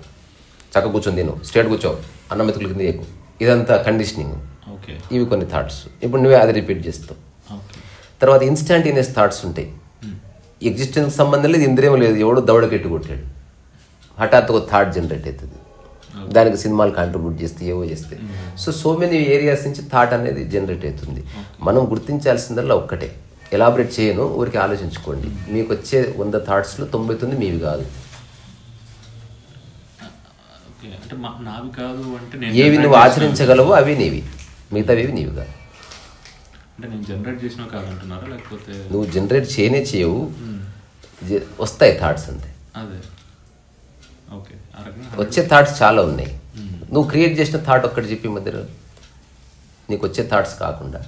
చక్క కూర్చొని తిను, స్ట్రేట్ కూర్చో, అన్నం మెతుకులు కింద ఎక్కువ, ఇదంతా కండిషనింగ్. ఇవి కొన్ని థాట్స్. ఇప్పుడు నువ్వే అది రిపీట్ చేస్తావు. తర్వాత ఇన్స్టాంటేనియస్ థాట్స్ ఉంటాయి. ఎగ్జిస్టెన్స్ సంబంధం లేదు, ఇంద్రియం లేదు, ఎవడో దవడకెట్టు కొట్టాడు, హఠాత్తుగా థాట్ జనరేట్ అవుతుంది. దానికి సినిమాలు కాంట్రిబ్యూట్ చేస్తే ఏవో చేస్తే సో మెనీ ఏరియాస్ నుంచి థాట్ అనేది జనరేట్ అవుతుంది. మనం గుర్తించాల్సిందల్లా ఒక్కటే, ఎలాబరేట్ చేయను, ఊరికి ఆలోచించుకోండి. మీకు వచ్చే 100 థాట్స్లో 99 మీవి కాదు. ఏవి నువ్వు ఆచరించగలవో అవి నీవి, మిగతావి నీవి కాదు. నువ్వు జనరేట్ చేయవు, వస్తాయి థాట్స్ అంతే. వచ్చే థాట్స్ చాలా ఉన్నాయి. నువ్వు క్రియేట్ చేసిన థాట్ ఒక్కటి చెప్పి మధ్యలో నీకు వచ్చే థాట్స్ కాకుండా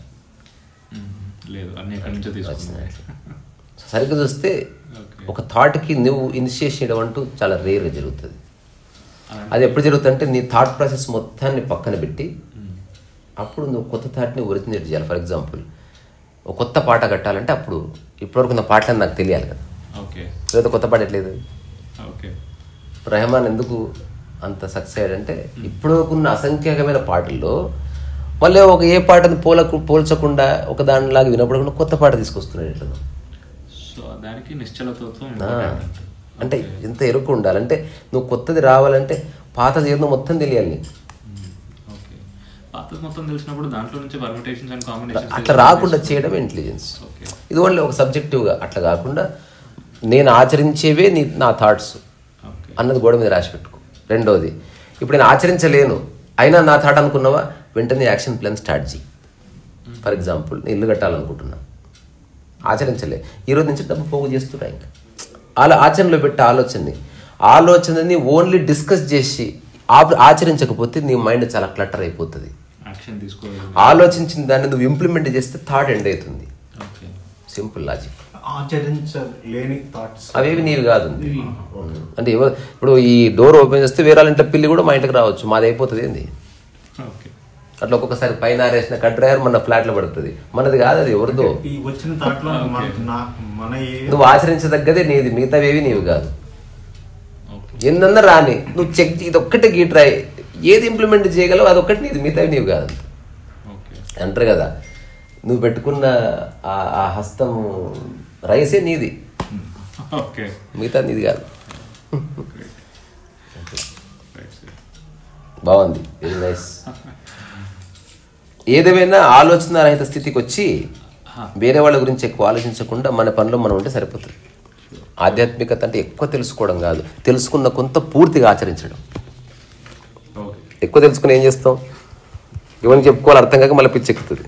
సరిగ్గా చూస్తే ఒక థాట్కి నువ్వు ఇనిషియేషన్ చేయడం అంటూ చాలా రేర్గా జరుగుతుంది. అది ఎప్పుడు జరుగుతుంది అంటే నీ థాట్ ప్రాసెస్ మొత్తాన్ని పక్కన పెట్టి అప్పుడు నువ్వు కొత్త థాట్ని ఒరిజినేట్ చేయాలి. ఫర్ ఎగ్జాంపుల్, ఒక కొత్త పాట కట్టాలంటే అప్పుడు ఇప్పటివరకు ఉన్న పాటలని నాకు తెలియాలి కదా, లేదా కొత్త పాట ఎట్లేదు. రెహమాన్ ఎందుకు అంత సక్సెస్ అయ్యాడంటే ఇప్పటివరకు ఉన్న అసంఖ్యాకమైన పాటల్లో మళ్ళీ ఏ పాటను పోల్చకుండా ఒక దానిలాగా వినపడకుండా కొత్త పాట తీసుకొస్తున్నాడు. ఇట్లా అంటే ఎంత ఎరుకు ఉండాలంటే నువ్వు కొత్తది రావాలంటే పాతది ఏదో మొత్తం తెలియాలి నీకు. అట్లా రాకుండా చేయడం ఇంటెలిజెన్స్. ఇది ఓన్లీ ఒక సబ్జెక్టివ్గా అట్లా కాకుండా నేను ఆచరించేవే నా థాట్స్ అన్నది గోడ మీద రాసి పెట్టుకో. రెండోది, ఇప్పుడు నేను ఆచరించలేను అయినా నా థాట్ అనుకున్నావా, వెంటనే యాక్షన్ ప్లాన్ స్టార్ట్ చేయి. ఫర్ ఎగ్జాంపుల్, నేను ఇల్లు కట్టాలనుకుంటున్నా, ఆచరించలే, ఈరోజు నుంచి డబ్బు పోగు చేస్తున్నా. ఇంకా ఆచరణలో పెట్టే ఆలోచనని ఓన్లీ డిస్కస్ చేసి ఆచరించకపోతే నీ మైండ్ చాలా క్లటర్ అయిపోతుంది. ఆలోచించిన దాన్ని నువ్వు ఇంప్లిమెంట్ చేస్తే థాట్ ఎండ్ అవుతుంది. Simple logic. అవేవి నీవి కాదు. అంటే ఇప్పుడు ఈ డోర్ ఓపెన్ చేస్తే వేరే ఇంట్లో పిల్లి కూడా మా ఇంటికి రావచ్చు, మాది అయిపోతుంది ఏంది. అట్లా ఒక్కొక్కసారి పైన ఆరేసిన కట్రాయర్ మన ఫ్లాట్లో పడుతుంది, మనది కాదు, అది ఎవరిదో. నువ్వు ఆచరించదగ్గదే నీది, మిగతావేవి నీవి కాదు. ఎన్నన్నా రాని నువ్వు చెక్, ఇది ఒక్కటే గీట్రాయి, ఏది ఇంప్లిమెంట్ చేయగలవు అదొక్కటి నీది, మిగతావి నీవి కాదు అంటారు కదా. నువ్వు పెట్టుకున్న ఆ హస్తం రైసే నీది, మిగతా నీది కాదు. బాగుంది, వెరీ నైస్. ఏదేమైనా ఆలోచన రహిత స్థితికి వచ్చి వేరే వాళ్ళ గురించి ఎక్కువ ఆలోచించకుండా మన పనిలో మనం ఉంటే సరిపోతుంది. ఆధ్యాత్మికత అంటే ఎక్కువ తెలుసుకోవడం కాదు, తెలుసుకున్న కొంత పూర్తిగా ఆచరించడం. ఎక్కువ తెలుసుకుని ఏం చేస్తాం, ఎవరికి చెప్పుకోవాలి అర్థం కాక మళ్ళీ పిచ్చెక్కుతుంది.